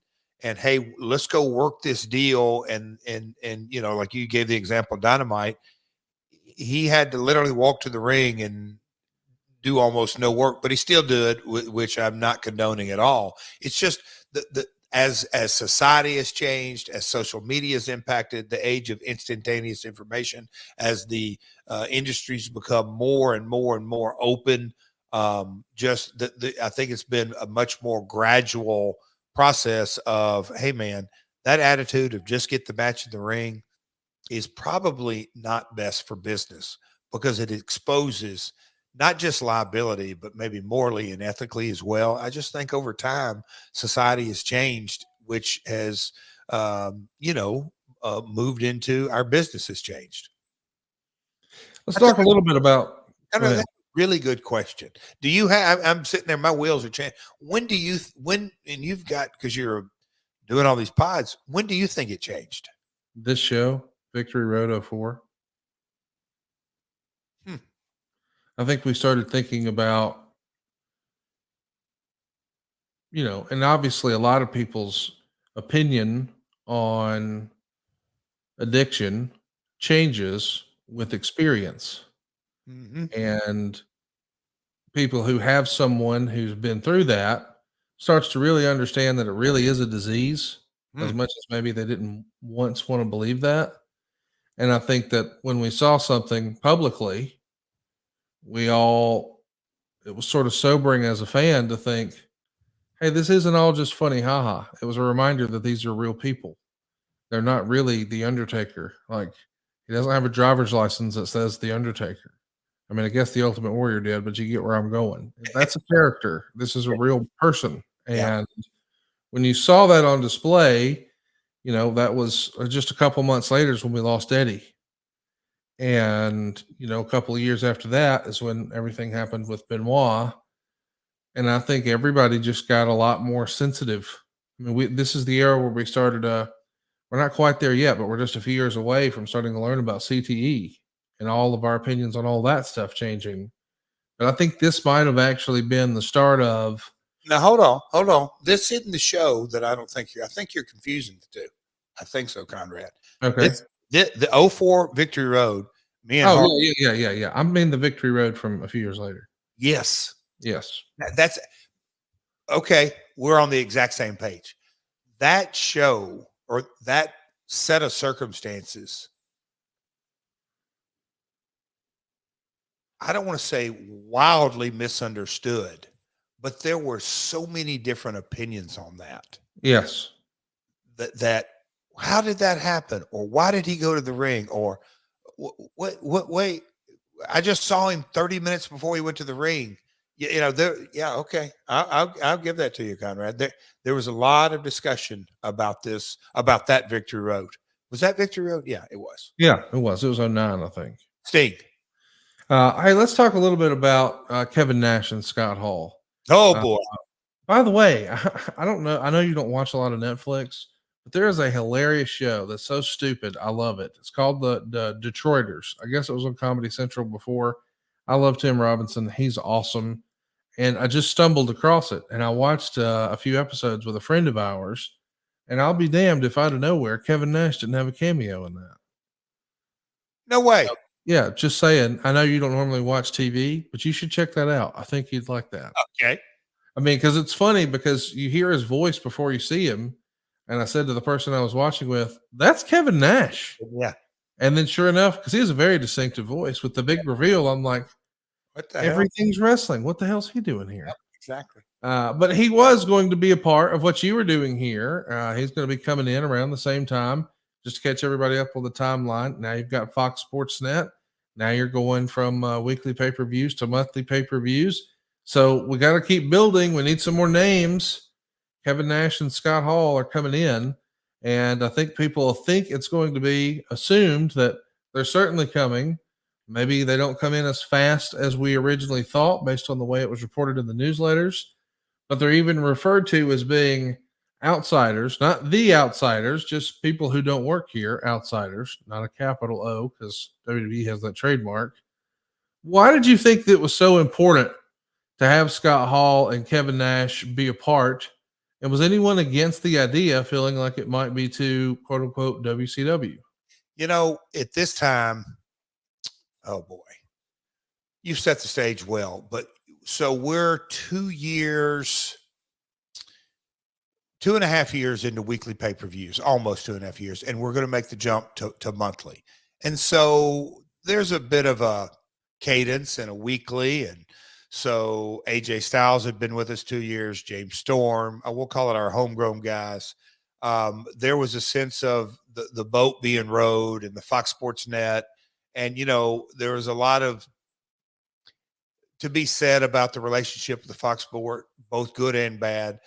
hey, let's go work this deal. And like you gave the example of Dynamite, he had to literally walk to the ring and do almost no work, but he still did, which I'm not condoning at all. It's just as society has changed, as social media has impacted the age of instantaneous information, as the industries become more and more and more open, I think it's been a much more gradual process of, hey man, that attitude of just get the match in the ring is probably not best for business, because it exposes not just liability, but maybe morally and ethically as well. I just think over time, society has changed, which has, moved into our business has changed. Let's talk a little bit about. That's a really good question. Do you have, I'm sitting there, my wheels are changing. And you've got, because you're doing all these pods, when do you think it changed? This show, Victory Road 04. I think we started thinking about, and obviously a lot of people's opinion on addiction changes with experience. Mm-hmm. And people who have someone who's been through that starts to really understand that it really is a disease, as much as maybe they didn't once want to believe that. And I think that when we saw something publicly, it was sort of sobering as a fan to think, hey, this isn't all just funny haha. It was a reminder that these are real people. They're not really the Undertaker. Like, he doesn't have a driver's license that says the Undertaker. I mean, I guess the Ultimate Warrior did, but you get where I'm going. That's a character. This is a real person. Yeah. And when you saw that on display, that was just a couple months later is when we lost Eddie. And, a couple of years after that is when everything happened with Benoit. And I think everybody just got a lot more sensitive. I mean, this is the era where we started, we're not quite there yet, but we're just a few years away from starting to learn about CTE and all of our opinions on all that stuff changing. But I think this might have actually been the start of. Now, hold on. This isn't the show that I think you're confusing the two. I think so, Conrad. Okay. The 04 Victory Road, me and Oh, yeah. I mean the Victory Road from a few years later. Yes. That's okay. We're on the exact same page. That show or that set of circumstances, I don't want to say wildly misunderstood, but there were so many different opinions on that. Yes. That how did that happen? Or why did he go to the ring? Or wait, I just saw him 30 minutes before he went to the ring. Okay. I'll give that to you, Conrad. There was a lot of discussion about that Victory Road. Was that Victory Road? Yeah, it was. Yeah, it was. It was 09, I think. Steve. Hey, let's talk a little bit about Kevin Nash and Scott Hall. Oh boy. By the way, I don't know. I know you don't watch a lot of Netflix, but there is a hilarious show that's so stupid. I love it. It's called the Detroiters. I guess it was on Comedy Central before. I love Tim Robinson. He's awesome. And I just stumbled across it, and I watched a few episodes with a friend of ours. And I'll be damned if out of nowhere Kevin Nash didn't have a cameo in that. No way. Yeah, just saying. I know you don't normally watch TV, but you should check that out. I think you'd like that. Okay. I mean, because it's funny because you hear his voice before you see him. And I said to the person I was watching with, that's Kevin Nash. Yeah. And then sure enough, because he has a very distinctive voice with the big reveal, I'm like, what the everything's wrestling. What the hell's he doing here? Yep, exactly. But he was going to be a part of what you were doing here. He's going to be coming in around the same time just to catch everybody up on the timeline. Now you've got Fox Sports Net. Now you're going from weekly pay-per-views to monthly pay-per-views. So we got to keep building. We need some more names. Kevin Nash and Scott Hall are coming in. And I think people think it's going to be assumed that they're certainly coming. Maybe they don't come in as fast as we originally thought based on the way it was reported in the newsletters. But they're even referred to as being outsiders, not the outsiders, just people who don't work here, outsiders, not a capital O because WWE has that trademark. Why did you think that it was so important to have Scott Hall and Kevin Nash be a part? And was anyone against the idea feeling like it might be to quote unquote WCW? At this time, oh boy, you've set the stage well, but so we're 2.5 years into weekly pay-per-views, almost 2.5 years, and we're going to make the jump to monthly. And so there's a bit of a cadence and a weekly. And so AJ Styles had been with us 2 years, James Storm, we'll call it our homegrown guys. There was a sense of the boat being rowed and the Fox Sports Net. And, there was a lot of to be said about the relationship with the Fox Sport, both good and bad.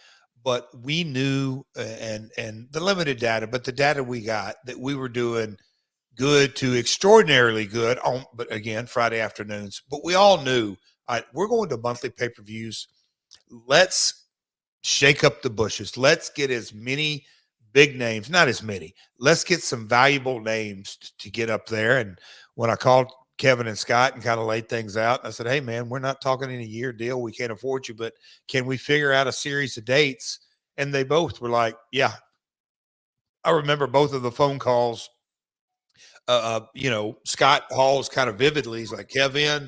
But we knew, and the limited data, but the data we got, that we were doing good to extraordinarily good on, but again, Friday afternoons. But we all knew, all right, we're going to monthly pay-per-views. Let's shake up the bushes. Let's get as many big names, not as many. Let's get some valuable names to get up there. And when I called Kevin and Scott and kind of laid things out, I said, hey, man, we're not talking in a year deal. We can't afford you, but can we figure out a series of dates? And they both were like, yeah. I remember both of the phone calls. Scott Hall's kind of vividly, he's like, Kevin,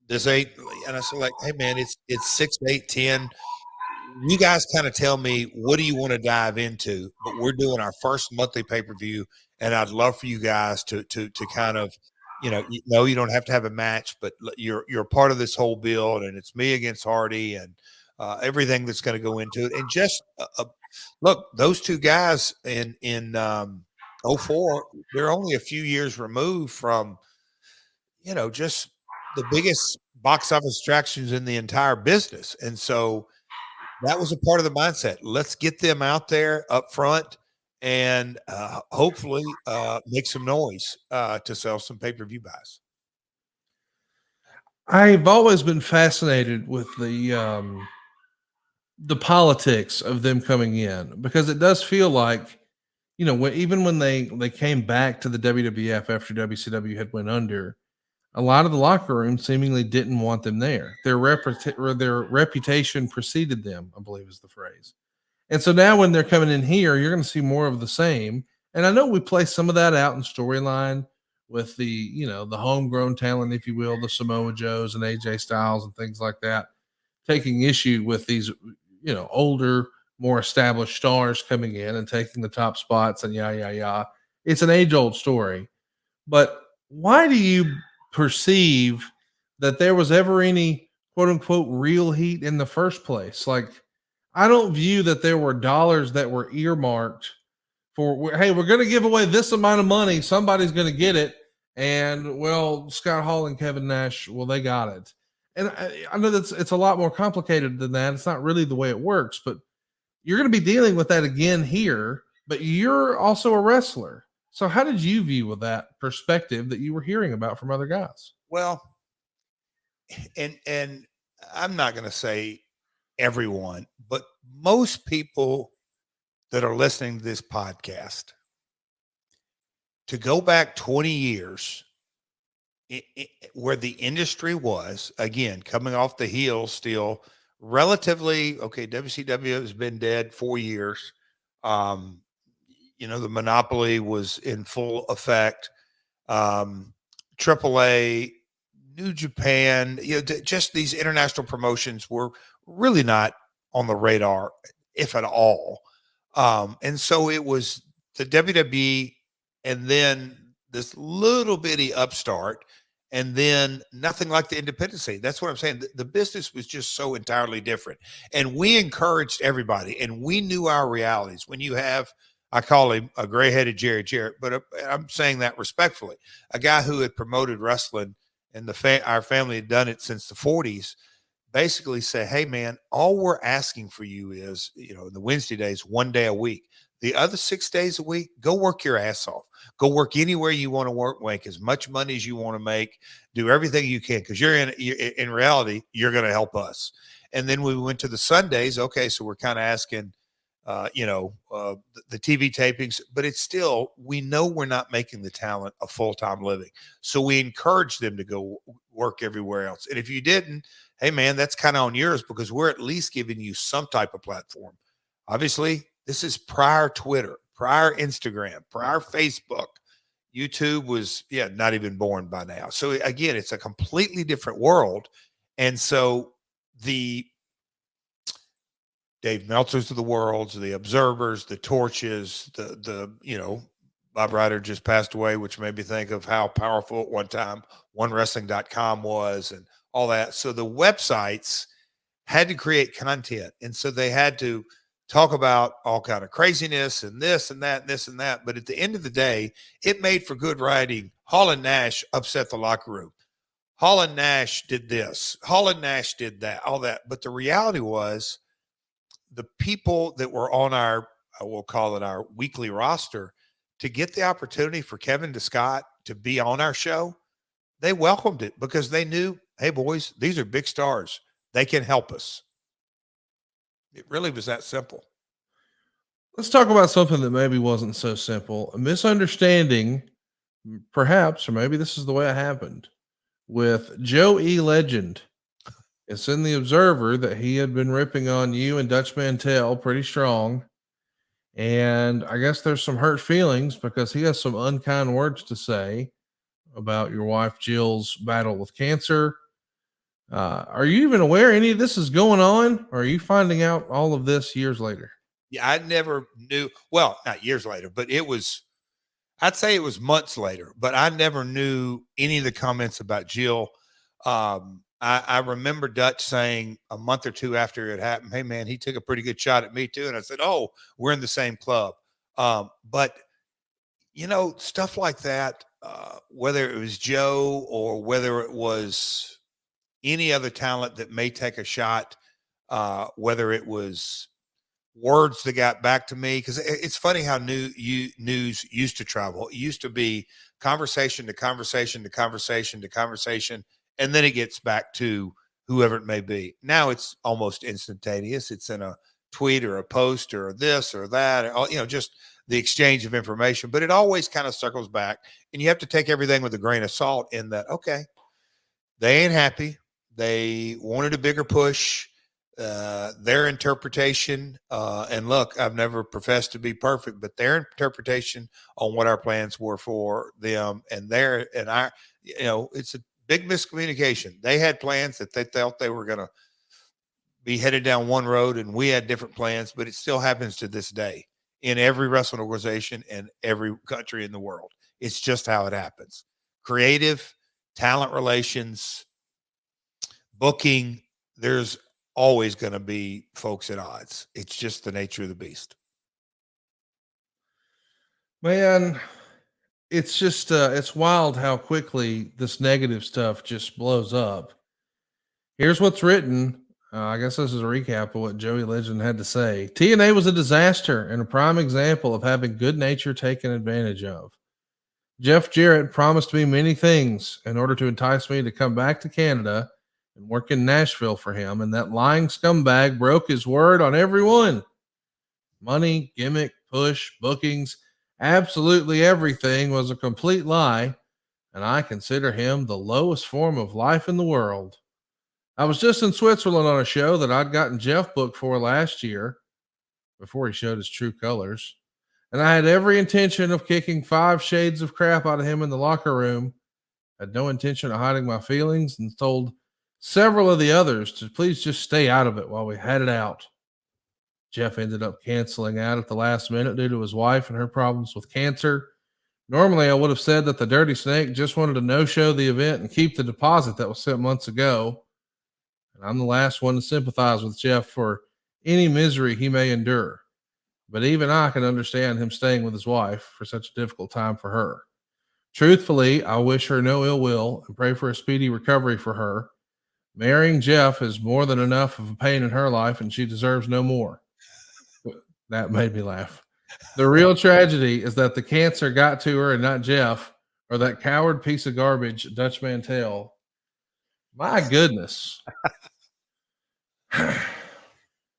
this ain't, and I said, like, hey, man, it's 6, 8, 10. You guys kind of tell me, what do you want to dive into? But we're doing our first monthly pay-per-view, and I'd love for you guys to kind of, you don't have to have a match, but you're a part of this whole build, and it's me against Hardy and everything that's going to go into it. And just look, those two guys in 04, they're only a few years removed from, just the biggest box office attractions in the entire business. And so that was a part of the mindset. Let's get them out there up front and hopefully make some noise to sell some pay-per-view buys. I've always been fascinated with the politics of them coming in, because it does feel like, even when they came back to the WWF after WCW had went under, a lot of the locker room seemingly didn't want them there. Their reputation preceded them, I believe is the phrase. And so now when they're coming in here, you're going to see more of the same. And I know we play some of that out in storyline with the homegrown talent, if you will, the Samoa Joes and AJ Styles and things like that, taking issue with these, older, more established stars coming in and taking the top spots and yeah. It's an age old story. But why do you perceive that there was ever any quote unquote real heat in the first place? Like, I don't view that there were dollars that were earmarked for, hey, we're going to give away this amount of money. Somebody's going to get it. And well, Scott Hall and Kevin Nash, well, they got it. And I know that it's a lot more complicated than that. It's not really the way it works, but you're going to be dealing with that again here, but you're also a wrestler. So how did you view with that perspective that you were hearing about from other guys? Well, and I'm not going to say everyone, but most people that are listening to this podcast, to go back 20 years where the industry was, again, coming off the heels still relatively, okay, WCW has been dead 4 years. The monopoly was in full effect. AAA, New Japan, just these international promotions were really not on the radar, if at all. And so it was the WWE and then this little bitty upstart, and then nothing like the independent scene. That's what I'm saying. The business was just so entirely different. And we encouraged everybody, and we knew our realities. When you have, I call him a gray-headed Jarrett, but I'm saying that respectfully, a guy who had promoted wrestling, and our family had done it since the 40s, basically say, hey, man, all we're asking for you is, the Wednesday days, 1 day a week. The other 6 days a week, go work your ass off. Go work anywhere you want to work, make as much money as you want to make, do everything you can, because in reality, you're going to help us. And then we went to the Sundays. Okay, so we're kind of asking, the TV tapings, but it's still, we know we're not making the talent a full-time living. So we encourage them to go work everywhere else. And if you didn't, hey, man, that's kind of on yours, because we're at least giving you some type of platform. Obviously, this is prior Twitter, prior Instagram, prior Facebook. YouTube was, not even born by now. So again, it's a completely different world. And so the Dave Meltzers of the world, the Observers, the Torches, Bob Ryder just passed away, which made me think of how powerful at one time OneWrestling.com was and all that. So the websites had to create content. And so they had to talk about all kind of craziness and this and that and this and that. But at the end of the day, it made for good writing. Hall and Nash upset the locker room. Hall and Nash did this. Hall and Nash did that, all that. But the reality was, the people that were on our, we'll call it our weekly roster, to get the opportunity for Kevin Scott to be on our show, they welcomed it, because they knew, hey, boys, these are big stars. They can help us. It really was that simple. Let's talk about something that maybe wasn't so simple. A misunderstanding, perhaps, or maybe this is the way it happened, with Joe E. Legend. It's in the Observer that he had been ripping on you and Dutch Mantel pretty strong. And I guess there's some hurt feelings because he has some unkind words to say about your wife Jill's battle with cancer. Are you even aware any of this is going on, or are you finding out all of this years later? Yeah, I never knew. Well, not years later, but I'd say it was months later, but I never knew any of the comments about Jill. I remember Dutch saying a month or two after it happened, hey, man, he took a pretty good shot at me too. And I said, oh, we're in the same club. But stuff like that, whether it was Joe or whether it was any other talent that may take a shot, whether it was words that got back to me, because it's funny how news used to travel. It used to be conversation to conversation to conversation to conversation, and then it gets back to whoever it may be. Now it's almost instantaneous. It's in a tweet or a post or this or that, or, just the exchange of information, but it always kind of circles back, and you have to take everything with a grain of salt in that, okay, they ain't happy. They wanted a bigger push. Their interpretation, and look, I've never professed to be perfect, but their interpretation on what our plans were for them and it's a big miscommunication. They had plans that they thought they were going to be headed down one road, and we had different plans, but it still happens to this day in every wrestling organization and every country in the world. It's just how it happens. Creative, talent relations, booking, there's always going to be folks at odds. It's just the nature of the beast. Man, it's just it's wild how quickly this negative stuff just blows up. Here's what's written. I guess this is a recap of what Joey Legend had to say. TNA was a disaster and a prime example of having good nature taken advantage of. Jeff Jarrett promised me many things in order to entice me to come back to Canada and work in Nashville for him, and that lying scumbag broke his word on everyone. Money, gimmick, push, bookings, absolutely everything was a complete lie, and I consider him the lowest form of life in the world. I was just in Switzerland on a show that I'd gotten Jeff booked for last year before he showed his true colors, and I had every intention of kicking 5 shades of crap out of him in the locker room. Had no intention of hiding my feelings and told several of the others to please just stay out of it while we had it out. Jeff ended up canceling out at the last minute due to his wife and her problems with cancer. Normally, I would have said that the Dirty Snake just wanted to no-show the event and keep the deposit that was sent months ago. And I'm the last one to sympathize with Jeff for any misery he may endure. But even I can understand him staying with his wife for such a difficult time for her. Truthfully, I wish her no ill will and pray for a speedy recovery for her. Marrying Jeff is more than enough of a pain in her life, and she deserves no more. That made me laugh. The real tragedy is that the cancer got to her and not Jeff, or that coward piece of garbage, Dutch Mantel. My goodness.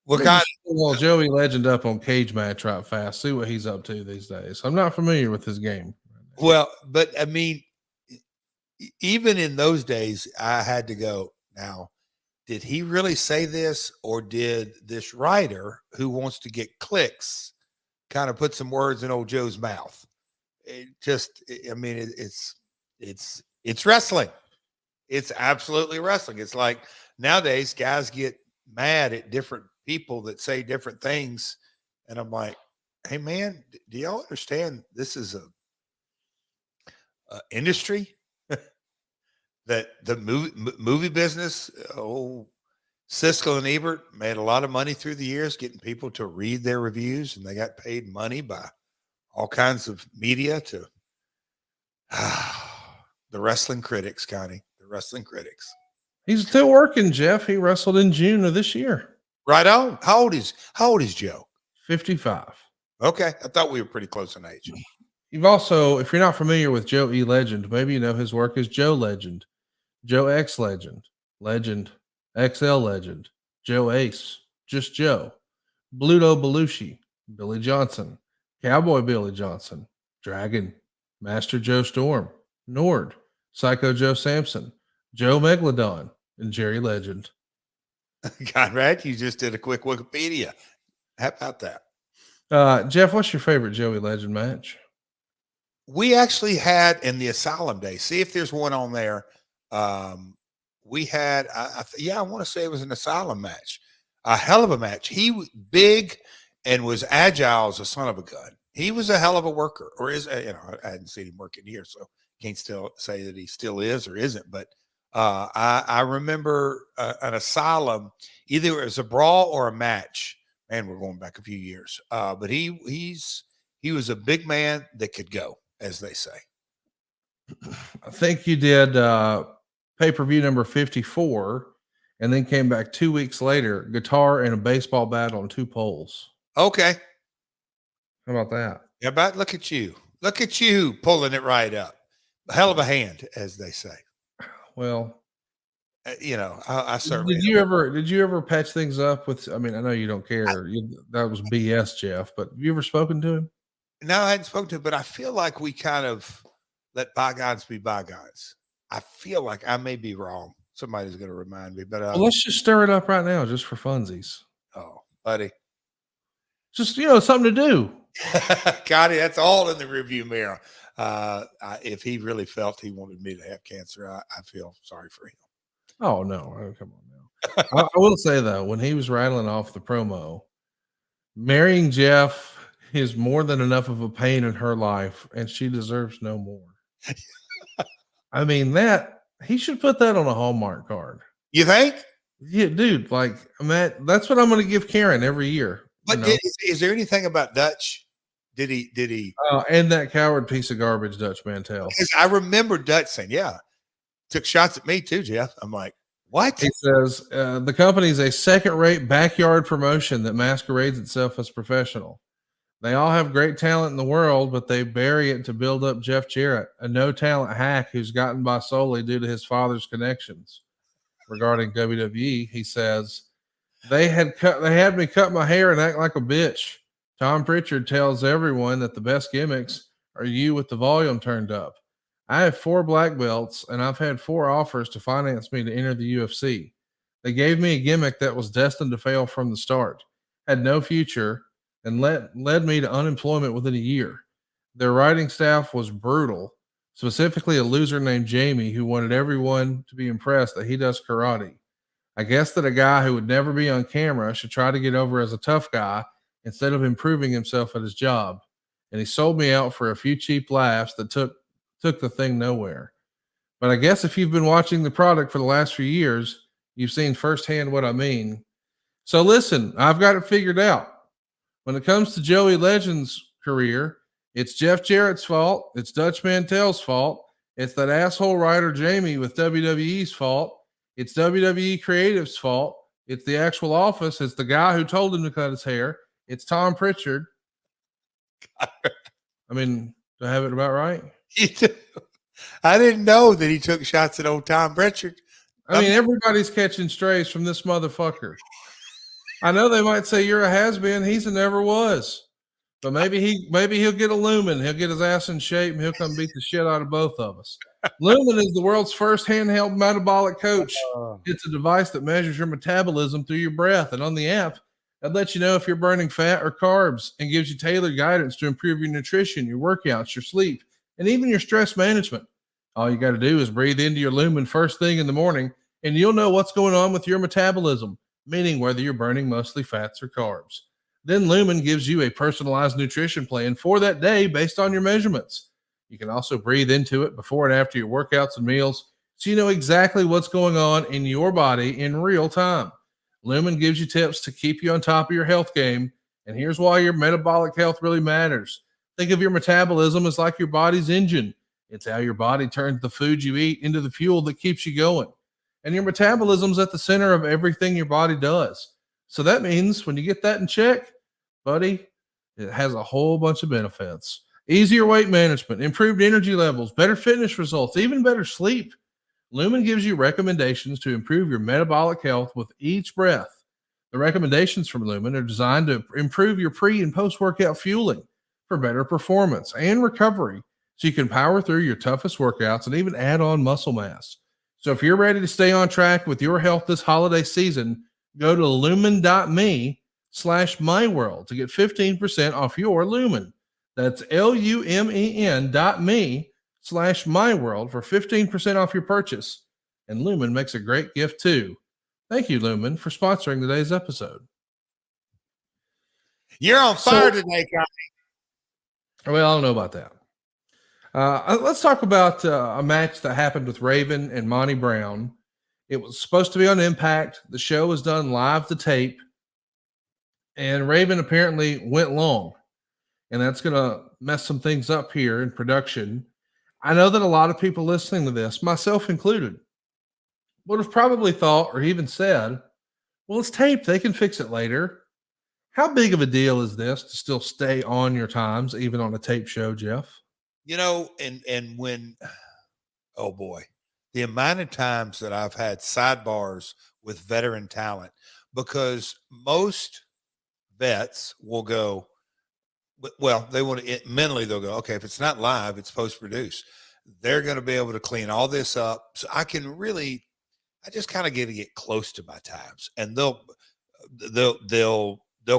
Well, Joey Legend up on Cage Match right fast. See what he's up to these days. I'm not familiar with his game. Well, but I mean, even in those days, I had to go, now, did he really say this, or did this writer who wants to get clicks kind of put some words in old Joe's mouth? It's wrestling. It's absolutely wrestling. It's like nowadays guys get mad at different people that say different things. And I'm like, hey man, do y'all understand this is a industry? That the movie business, Siskel and Ebert made a lot of money through the years getting people to read their reviews, and they got paid money by all kinds of media to the wrestling critics, Connie, the wrestling critics. He's still working, Jeff. He wrestled in June of this year. Right on. How old is Joe? 55. Okay. I thought we were pretty close in age. You've also, if you're not familiar with Joe E. Legend, maybe you know his work as Joe Legend, Joe X Legend, Legend, XL Legend, Joe Ace, Just Joe, Bluto Belushi, Billy Johnson, Cowboy Billy Johnson, Dragon, Master Joe Storm, Nord, Psycho Joe Sampson, Joe Megalodon, and Jerry Legend. Conrad, you just did a quick Wikipedia. How about that? Jeff, what's your favorite Joey Legend match? We actually had in the Asylum days. See if there's one on there. We had, I want to say it was an Asylum match. A hell of a match. He was big and was agile as a son of a gun. He was a hell of a worker, or is, I hadn't seen him work in years, so can't still say that he still is or isn't. But I remember an Asylum, either it was a brawl or a match. Man, we're going back a few years. But he was a big man that could go. as they say. I think you did pay-per-view number 54 and then came back 2 weeks later, guitar and a baseball bat on 2 poles. Okay. How about that? Yeah, but look at you. Look at you pulling it right up. Hell of a hand, as they say. Well, I certainly did you ever patch things up with, I mean, I know you don't care. That was BS, Jeff, but have you ever spoken to him? No, I hadn't spoken to him, but I feel like we kind of let bygones be bygones. I feel like I may be wrong. Somebody's going to remind me, but Well, let's just stir it up right now, just for funsies. oh, buddy, Just something to do. Gotti, that's all in the review mirror. If he really felt he wanted me to have cancer, I feel sorry for him. Oh no, come on now. I will say though, when he was rattling off the promo, marrying Jeff is more than enough of a pain in her life, and she deserves no more. I mean, that he should put that on a Hallmark card. You think? Yeah, dude. Like, Matt, that's what I'm going to give Karen every year. But is there anything about Dutch? Did he? And that coward piece of garbage, Dutch Mantel. Because I remember Dutch saying, "Yeah, took shots at me too, Jeff." I'm like, what? He says the company's a second-rate backyard promotion that masquerades itself as professional. They all have great talent in the world, but they bury it to build up Jeff Jarrett, a no-talent hack who's gotten by solely due to his father's connections. Regarding WWE, he says, they had me cut my hair and act like a bitch. Tom Pritchard tells everyone that the best gimmicks are you with the volume turned up. I have 4 black belts, and I've had 4 offers to finance me to enter the UFC. They gave me a gimmick that was destined to fail from the start, had no future, and led me to unemployment within a year. Their writing staff was brutal, specifically a loser named Jamie who wanted everyone to be impressed that he does karate. I guess that a guy who would never be on camera should try to get over as a tough guy instead of improving himself at his job. And he sold me out for a few cheap laughs that took the thing nowhere. But I guess if you've been watching the product for the last few years, you've seen firsthand what I mean. So listen, I've got it figured out. When it comes to Joey Legend's career, it's Jeff Jarrett's fault. It's Dutch Mantel's fault. It's that asshole writer Jamie with WWE's fault. It's WWE Creative's fault. It's the actual office. It's the guy who told him to cut his hair. It's Tom Pritchard. I mean, do I have it about right? I didn't know that he took shots at old Tom Pritchard. I mean, everybody's catching strays from this motherfucker. I know they might say you're a has-been. He's a never was. But maybe he'll get a Lumen. He'll get his ass in shape, and he'll come beat the shit out of both of us. Lumen is the world's first handheld metabolic coach. It's a device that measures your metabolism through your breath. And on the app, that lets you know if you're burning fat or carbs and gives you tailored guidance to improve your nutrition, your workouts, your sleep, and even your stress management. All you got to do is breathe into your Lumen first thing in the morning, and you'll know what's going on with your metabolism, meaning whether you're burning mostly fats or carbs. Then Lumen gives you a personalized nutrition plan for that day based on your measurements. You can also breathe into it before and after your workouts and meals, so you know exactly what's going on in your body in real time. Lumen gives you tips to keep you on top of your health game, and here's why your metabolic health really matters. Think of your metabolism as like your body's engine. It's how your body turns the food you eat into the fuel that keeps you going. And your metabolism's at the center of everything your body does. So that means when you get that in check, buddy, it has a whole bunch of benefits. Easier weight management, improved energy levels, better fitness results, even better sleep. Lumen gives you recommendations to improve your metabolic health with each breath. The recommendations from Lumen are designed to improve your pre- and post-workout fueling for better performance and recovery, so you can power through your toughest workouts and even add on muscle mass. So if you're ready to stay on track with your health this holiday season, go to lumen.me/myworld to get 15% off your Lumen. That's lumen.me/myworld for 15% off your purchase. And Lumen makes a great gift too. Thank you, Lumen, for sponsoring today's episode. You're on fire today, guys. Well, I don't know about that. Let's talk about a match that happened with Raven and Monty Brown. It was supposed to be on Impact. The show was done live to tape, and Raven apparently went long. and that's going to mess some things up here in production. I know that a lot of people listening to this, myself included, would have probably thought or even said, well, it's taped. They can fix it later. How big of a deal is this to still stay on your times, even on a tape show, Jeff? And when, oh boy, the amount of times that I've had sidebars with veteran talent, because most vets will go, well, they want to mentally, they'll go, okay, if it's not live, it's post produced. They're going to be able to clean all this up. So I just kind of get close to my times, and they'll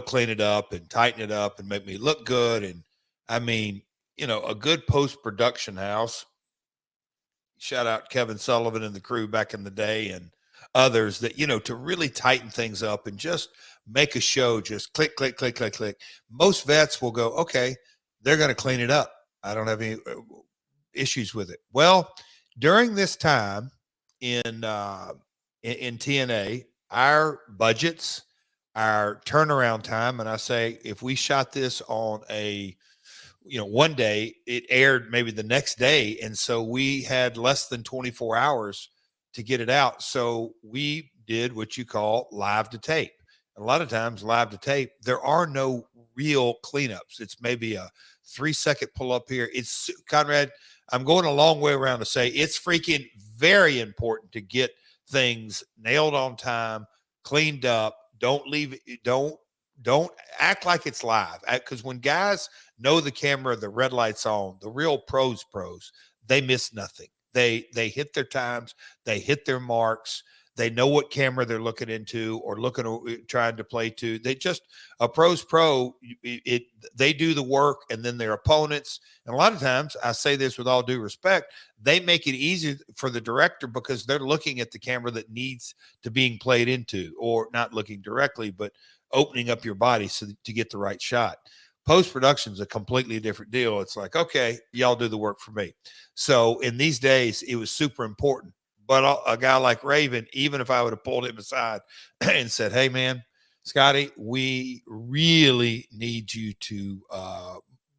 clean it up and tighten it up and make me look good. And I mean, a good post-production house, shout out Kevin Sullivan and the crew back in the day and others that, to really tighten things up and just make a show, just click, click, click, click, click. Most vets will go, okay, they're going to clean it up. I don't have any issues with it. Well, during this time in TNA, our budgets, our turnaround time, and I say, if we shot this on one day, it aired maybe the next day. And so we had less than 24 hours to get it out. So we did what you call live to tape. A lot of times live to tape, there are no real cleanups. It's maybe a 3-second pull up here. It's Conrad. I'm going a long way around to say it's freaking very important to get things nailed on time, cleaned up. Don't leave it. Don't act like it's live, because when guys know the camera, the red light's on, the real pros, they miss nothing. They hit their times, they hit their marks, they know what camera they're looking into or trying to play to. They just a pro's pro. They do the work, and then their opponents. And a lot of times, I say this with all due respect, they make it easy for the director because they're looking at the camera that needs to being played into, or not looking directly, but opening up your body to get the right shot. Post-production is a completely different deal. It's like, okay, y'all do the work for me. So in these days, it was super important. But a guy like Raven, even if I would have pulled him aside and said, hey, man, Scotty, we really need you to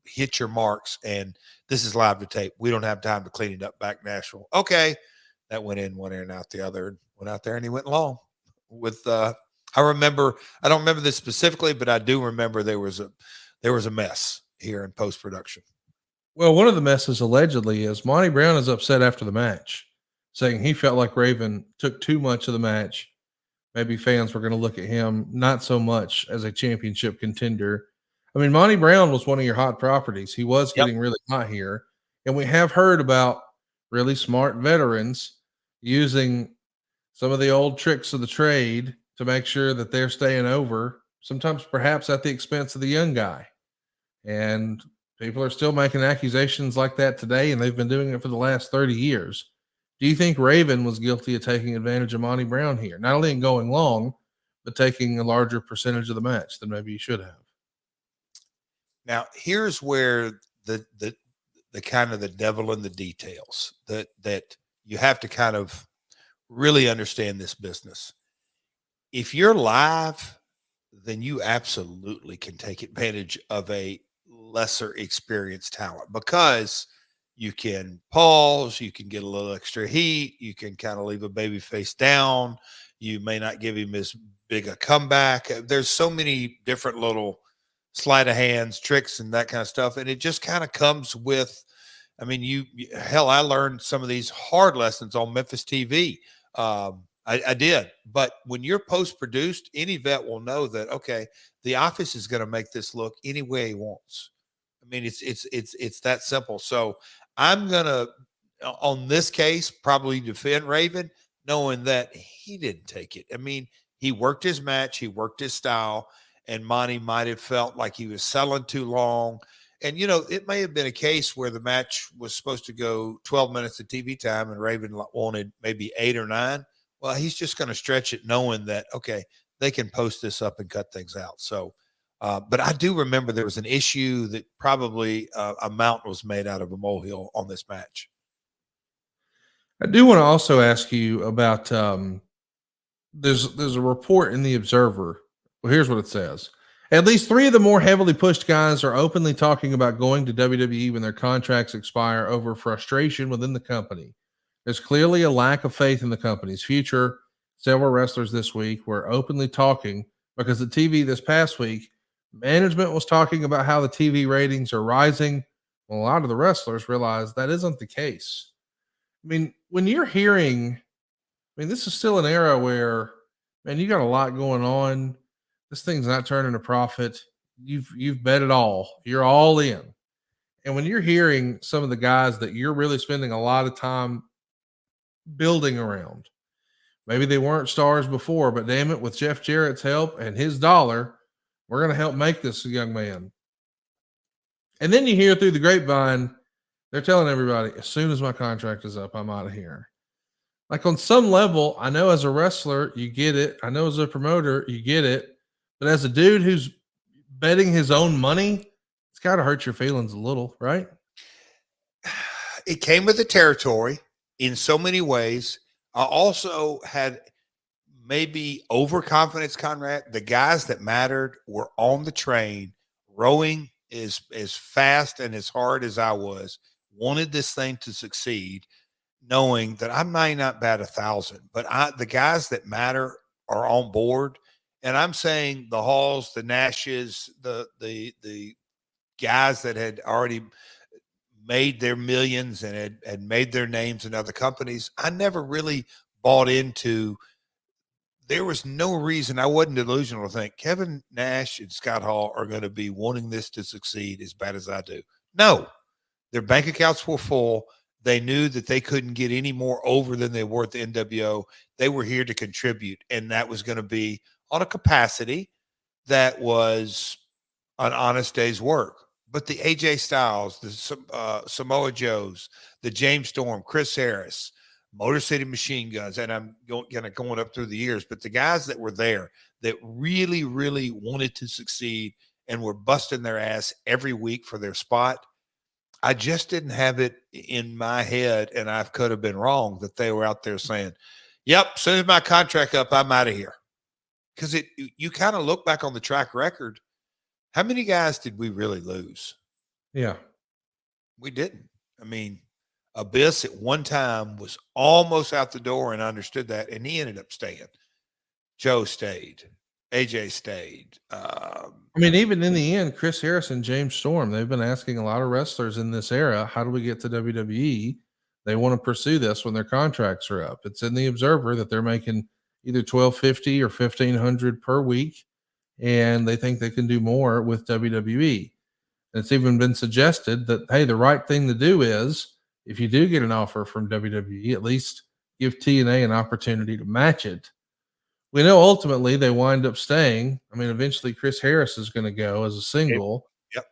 hit your marks, and this is live to tape. We don't have time to clean it up back Nashville. Okay. That went in one ear and out the other. Went out there, and he went long with I don't remember this specifically, but I do remember there was a mess here in post-production. Well, one of the messes allegedly is Monty Brown is upset after the match, saying he felt like Raven took too much of the match. Maybe fans were going to look at him not so much as a championship contender. I mean, Monty Brown was one of your hot properties. He was getting really hot here. And we have heard about really smart veterans using some of the old tricks of the trade to make sure that they're staying over, sometimes perhaps at the expense of the young guy. And people are still making accusations like that today, and they've been doing it for the last 30 years. Do you think Raven was guilty of taking advantage of Monty Brown here? Not only in going long, but taking a larger percentage of the match than maybe he should have. Now, here's where the kind of the devil in the details that you have to kind of really understand this business. If you're live, then you absolutely can take advantage of a lesser experienced talent, because you can pause, you can get a little extra heat, you can kind of leave a baby face down, you may not give him as big a comeback. There's so many different little sleight of hands, tricks, and that kind of stuff, and it just kind of comes with, I mean, I learned some of these hard lessons on Memphis TV. I did, but when you're post-produced, any vet will know that, okay, the office is going to make this look any way he wants. I mean, it's that simple. So I'm going to, on this case, probably defend Raven, knowing that he didn't take it. I mean, he worked his match, he worked his style, and Monty might have felt like he was selling too long. And, it may have been a case where the match was supposed to go 12 minutes of TV time and Raven wanted maybe 8 or 9. Well, he's just going to stretch it knowing that, okay, they can post this up and cut things out. So, but I do remember there was an issue that probably a mountain was made out of a molehill on this match. I do want to also ask you about, there's a report in the Observer. Well, here's what it says. At least 3 of the more heavily pushed guys are openly talking about going to WWE when their contracts expire over frustration within the company. There's clearly a lack of faith in the company's future. Several wrestlers this week were openly talking because the TV this past week, management was talking about how the TV ratings are rising. Well, a lot of the wrestlers realize that isn't the case. I mean, when you're hearing, this is still an era where, man, you got a lot going on. This thing's not turning a profit. You've bet it all. You're all in. And when you're hearing some of the guys that you're really spending a lot of time building around, maybe they weren't stars before, but damn it, with Jeff Jarrett's help and his dollar, we're going to help make this a young man. And then you hear through the grapevine, they're telling everybody, as soon as my contract is up, I'm out of here. Like on some level, I know as a wrestler, you get it. I know as a promoter, you get it. But as a dude who's betting his own money, it's got to hurt your feelings a little, right? It came with the territory in so many ways. I also had maybe overconfidence, Conrad. The guys that mattered were on the train, rowing as fast and as hard as I was, wanted this thing to succeed, knowing that I may not bat 1,000, but the guys that matter are on board. And I'm saying the Halls, the Nashes, the guys that had already made their millions and had made their names in other companies, I never really bought into. There was no reason, I wasn't delusional to think Kevin Nash and Scott Hall are going to be wanting this to succeed as bad as I do. No, their bank accounts were full. They knew that they couldn't get any more over than they were at the NWO. They were here to contribute, and that was going to be on a capacity that was an honest day's work. But the AJ Styles, the Samoa Joes, the James Storm, Chris Harris, Motor City Machine Guns, and I'm going up through the years, but the guys that were there that really, really wanted to succeed and were busting their ass every week for their spot, I just didn't have it in my head, and I could have been wrong, that they were out there saying, yep, as soon as my contract up, I'm out of here. Because you kind of look back on the track record, how many guys did we really lose? Yeah. We didn't. I mean, Abyss at one time was almost out the door and understood that, and he ended up staying. Joe stayed. AJ stayed. Even in the end, Chris Harris and James Storm, they've been asking a lot of wrestlers in this era, how do we get to WWE? They want to pursue this when their contracts are up. It's in the Observer that they're making either $1,250 or $1,500 per week, and they think they can do more with WWE. And it's even been suggested that, hey, the right thing to do is, if you do get an offer from WWE, at least give TNA an opportunity to match it. We know ultimately they wind up staying. Eventually Chris Harris is going to go as a single. Yep.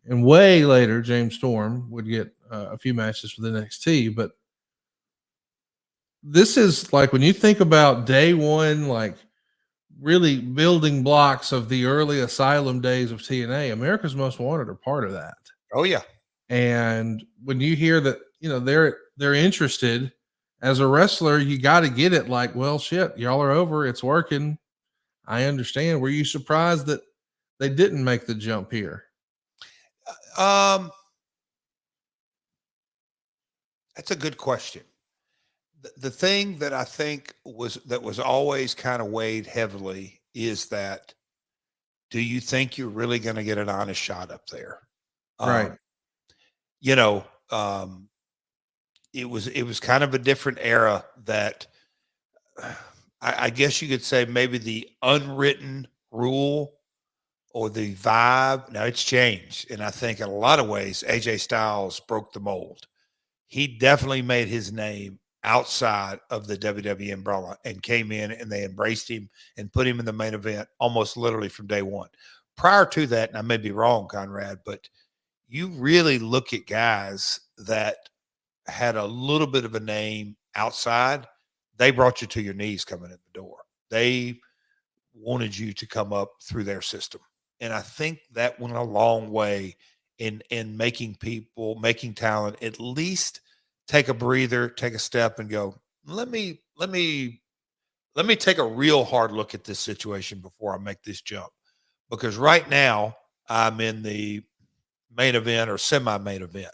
And way later, James Storm would get a few matches with NXT. But this is like, when you think about day one, like really building blocks of the early Asylum days of TNA, America's Most Wanted are part of that. Oh, yeah. And when you hear that, they're interested as a wrestler, you got to get it like, well, shit, y'all are over. It's working. I understand. Were you surprised that they didn't make the jump here? That's a good question. The thing that I think was always kind of weighed heavily is that, do you think you're really going to get an honest shot up there? Right. It was kind of a different era that I guess you could say maybe the unwritten rule or the vibe. Now it's changed. And I think in a lot of ways, AJ Styles broke the mold. He definitely made his name outside of the WWE umbrella and came in, and they embraced him and put him in the main event almost literally from day one. Prior to that, and I may be wrong, Conrad, but you really look at guys that had a little bit of a name outside, they brought you to your knees coming in the door. They wanted you to come up through their system. And I think that went a long way in making talent at least take a breather, take a step and go, let me take a real hard look at this situation before I make this jump. because right now I'm in the main event or semi-main event.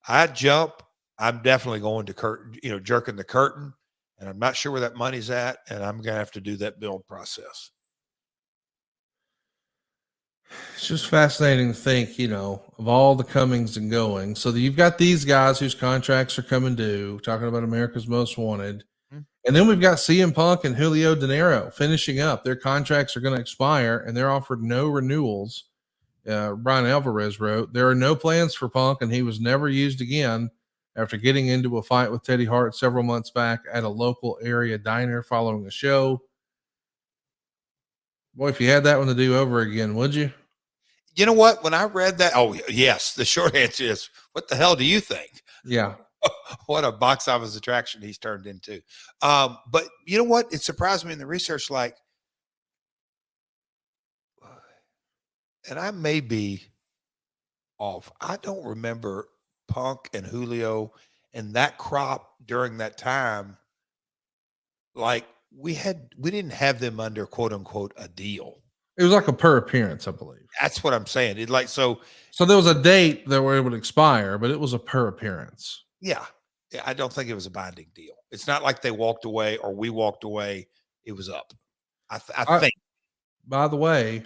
I jump, I'm definitely going to curtain, jerking the curtain, and I'm not sure where that money's at, and I'm going to have to do that build process. It's just fascinating to think, of all the comings and goings. So you've got these guys whose contracts are coming due, talking about America's Most Wanted. And then we've got CM Punk and Julio De Niro finishing up. Their contracts are going to expire, and they're offered no renewals. Brian Alvarez wrote, there are no plans for Punk, and he was never used again after getting into a fight with Teddy Hart several months back at a local area diner following a show. Boy, if you had that one to do over again, would you? You know what? When I read that, oh, yes, the short answer is, what the hell do you think? Yeah. What a box office attraction he's turned into. But you know what? It surprised me in the research, and I may be off. I don't remember Punk and Julio and that crop during that time. Like we didn't have them under quote unquote a deal. It was like a per appearance, I believe. That's what I'm saying. So there was a date that where it would expire, but it was a per appearance. Yeah. I don't think it was a binding deal. It's not like they walked away or we walked away. It was up. I think. By the way,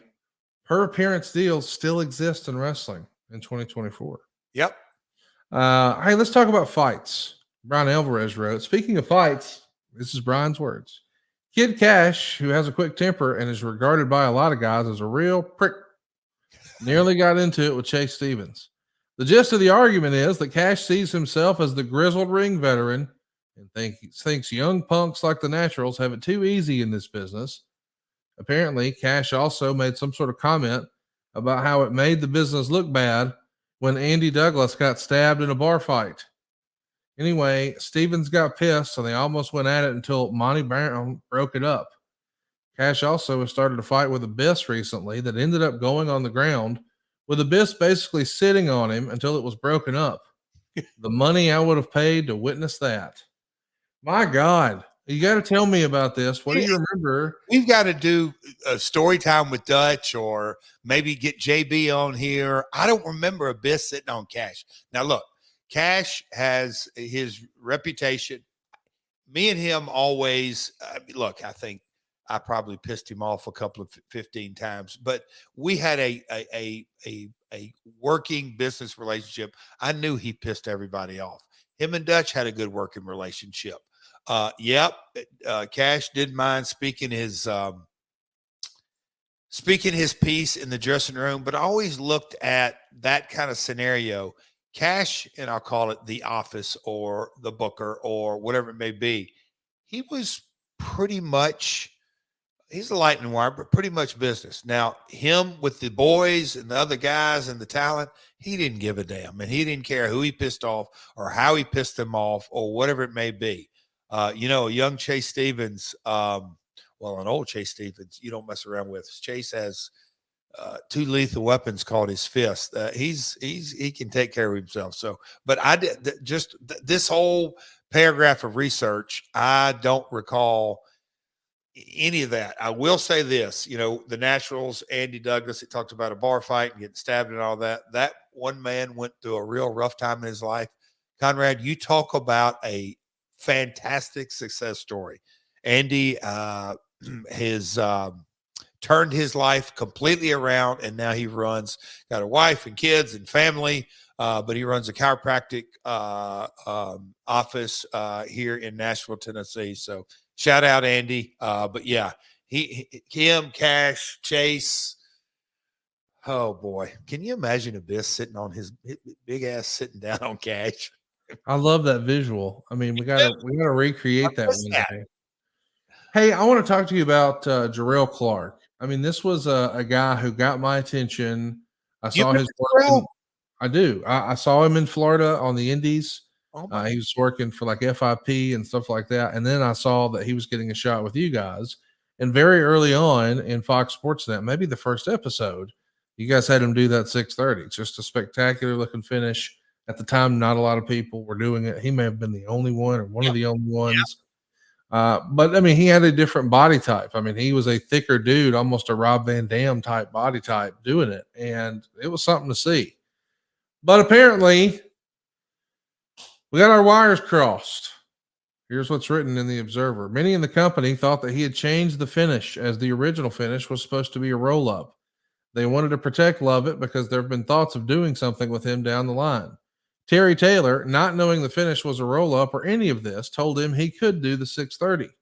per appearance deals still exist in wrestling in 2024. Yep. Hey, let's talk about fights. Brian Alvarez wrote, speaking of fights, this is Brian's words. Kid Cash, who has a quick temper and is regarded by a lot of guys as a real prick, nearly got into it with Chase Stevens. The gist of the argument is that Cash sees himself as the grizzled ring veteran and thinks young punks like the Naturals have it too easy in this business. Apparently, Cash also made some sort of comment about how it made the business look bad when Andy Douglas got stabbed in a bar fight. Anyway, Stevens got pissed and they almost went at it until Monty Brown broke it up. Cash also has started a fight with Abyss recently that ended up going on the ground, with Abyss basically sitting on him until it was broken up. The money I would have paid to witness that. My God, you got to tell me about this. What do you remember? We've got to do a story time with Dutch or maybe get JB on here. I don't remember Abyss sitting on Cash. Now, look, Cash has his reputation. Me and him always, look, I think I probably pissed him off a couple of 15 times, but we had a working business relationship. I knew he pissed everybody off. Him and Dutch had a good working relationship. Cash didn't mind speaking his piece in the dressing room, but I always looked at that kind of scenario. Cash, and I'll call it the office or the booker or whatever it may be, he was pretty much, he's a lightning wire, but pretty much business. Now, him with the boys and the other guys and the talent, he didn't give a damn, and he didn't care who he pissed off or how he pissed them off or whatever it may be. A young Chase Stevens, an old Chase Stevens, you don't mess around with. Chase has two lethal weapons called his fist. He can take care of himself. So, but I did this whole paragraph of research, I don't recall any of that. I will say this, the Naturals, Andy Douglas, it talked about a bar fight and getting stabbed and all that. That one man went through a real rough time in his life. Conrad, you talk about a fantastic success story. Andy has turned his life completely around, and now he got a wife and kids and family, but he runs a chiropractic office here in Nashville, Tennessee. So shout out Andy. But yeah, him, Cash, Chase. Oh boy, can you imagine Abyss sitting on his big ass sitting down on Cash? I love that visual. I mean, we gotta recreate that one day. Hey, I want to talk to you about Jarrett Clark. I mean, this was a guy who got my attention. I saw his work. I do. I saw him in Florida on the Indies. He was working for like FIP and stuff like that. And then I saw that he was getting a shot with you guys. And very early on in Fox Sportsnet, maybe the first episode, you guys had him do that 6:30. It's just a spectacular looking finish. At the time, not a lot of people were doing it. He may have been the only one or one of the only ones. But I mean, he had a different body type. I mean, he was a thicker dude, almost a Rob Van Dam type body type doing it. And it was something to see. But apparently, we got our wires crossed. Here's what's written in the Observer. Many in the company thought that he had changed the finish, as the original finish was supposed to be a roll up. They wanted to protect Lovett because there have been thoughts of doing something with him down the line. Terry Taylor, not knowing the finish was a roll up or any of this, told him he could do the 630.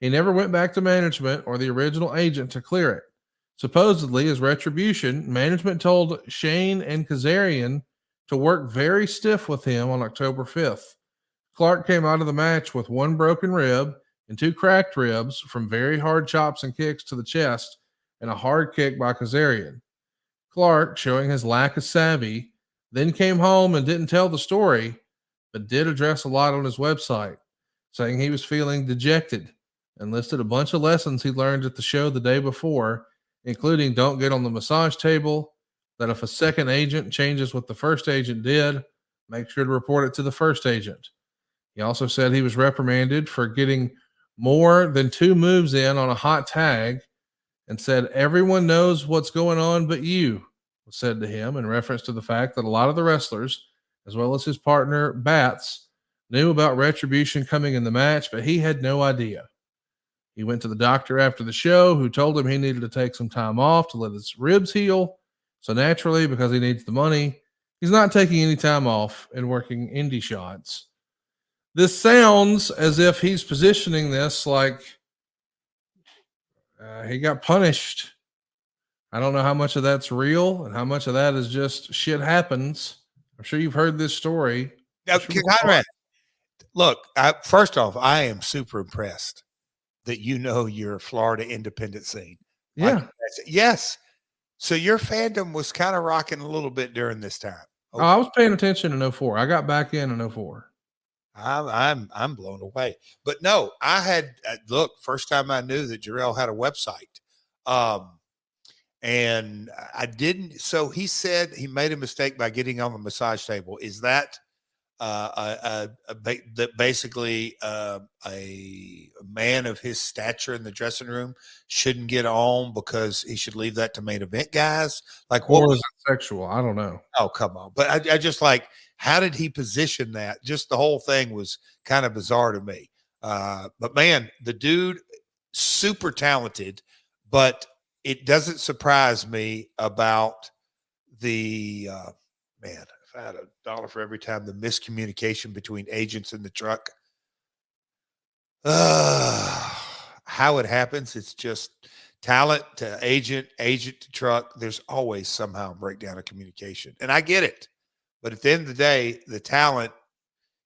He never went back to management or the original agent to clear it. Supposedly, as retribution, management told Shane and Kazarian to work very stiff with him on October 5th. Clark came out of the match with one broken rib and two cracked ribs from very hard chops and kicks to the chest and a hard kick by Kazarian. Clark, showing his lack of savvy, then came home and didn't tell the story, but did address a lot on his website, saying he was feeling dejected and listed a bunch of lessons he learned at the show the day before, including don't get on the massage table, that if a second agent changes what the first agent did, make sure to report it to the first agent. He also said he was reprimanded for getting more than 2 moves in on a hot tag and said, everyone knows what's going on but you, was said to him in reference to the fact that a lot of the wrestlers, as well as his partner Bats, knew about retribution coming in the match, but he had no idea. He went to the doctor after the show, who told him he needed to take some time off to let his ribs heal. So naturally, because he needs the money, he's not taking any time off and working indie shots. This sounds as if he's positioning this like he got punished. I don't know how much of that's real and how much of that is just shit happens. I'm sure you've heard this story. Now, Sure. Conrad, look, first off, I am super impressed that you know your Florida independent scene. Yeah. Yes. So your fandom was kind of rocking a little bit during this time. Oh, I was paying attention in 04. I got back in 04. I'm blown away. But no, I had look, first time I knew that Jarrell had a website. And I didn't. So he said he made a mistake by getting on the massage table. Is that basically a man of his stature in the dressing room shouldn't get on because he should leave that to main event guys? Like, what was it sexual? I don't know. Oh, come on. But I just like, how did he position that? Just the whole thing was kind of bizarre to me. But man, the dude, super talented, but it doesn't surprise me about the man. If I had $1 for every time the miscommunication between agents in the truck, how it happens, it's just talent to agent, agent to truck. There's always somehow a breakdown of communication, and I get it. But at the end of the day, the talent,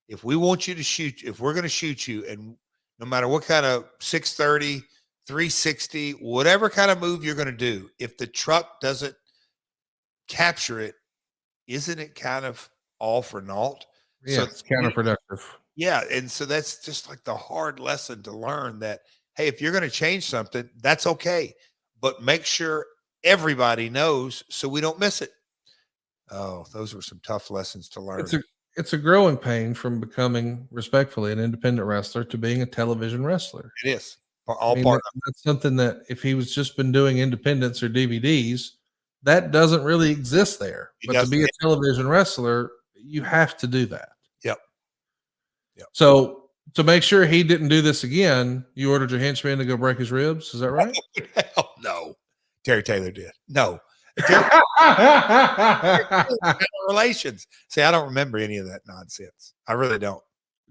if we want you to shoot, if we're going to shoot you, and no matter what kind of 630, 360, whatever kind of move you're going to do, if the truck doesn't capture it, isn't it kind of all for naught? Yeah, So it's counterproductive. Yeah. And so that's just like the hard lesson to learn that, hey, if you're going to change something, that's okay. But make sure everybody knows so we don't miss it. Oh, those were some tough lessons to learn. It's a growing pain from becoming, respectfully, an independent wrestler to being a television wrestler. It is. That's something that if he was just been doing independents or DVDs, that doesn't really exist there. But to be a television wrestler, you have to do that. Yep. So to make sure he didn't do this again, you ordered your henchman to go break his ribs. Is that right? Hell no. Terry Taylor did. No. Relations. See, I don't remember any of that nonsense. I really don't.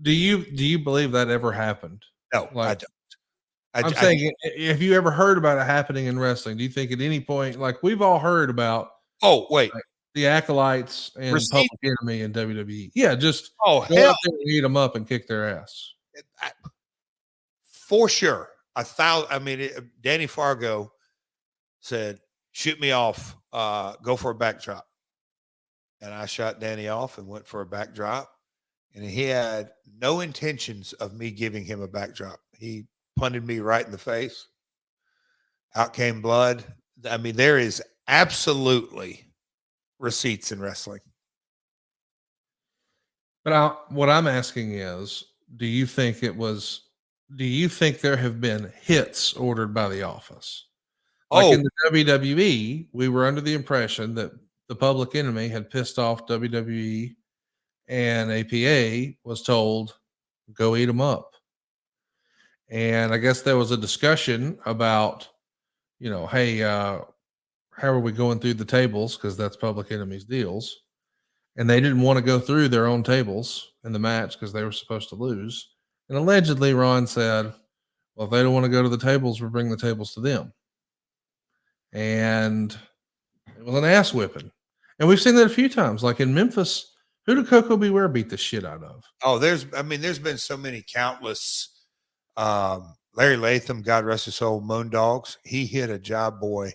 Do you believe that ever happened? No, I don't. I'm saying, have you ever heard about it happening in wrestling? Do you think at any point, like we've all heard about? Oh, wait, like the Acolytes and Public Enemy in WWE. Yeah, just go out there and eat them up and kick their ass. For sure. Danny Fargo said, "Shoot me off. Go for a backdrop." And I shot Danny off and went for a backdrop. And he had no intentions of me giving him a backdrop. He punted me right in the face. Out came blood. I mean, there is absolutely receipts in wrestling. But what I'm asking is, do you think it was do you think there have been hits ordered by the office? Like Oh, in the WWE, we were under the impression that the Public Enemy had pissed off WWE, and APA was told, go eat them up. And I guess there was a discussion about, hey, how are we going through the tables? Because that's Public Enemy's deals. And they didn't want to go through their own tables in the match because they were supposed to lose. And allegedly, Ron said, well, if they don't want to go to the tables, we'll bring the tables to them. And it was an ass whipping. And we've seen that a few times. Like in Memphis, who did Coco Beware beat the shit out of? oh, there's been so many countless. Larry Latham, God rest his soul, Moondogs. He hit a job boy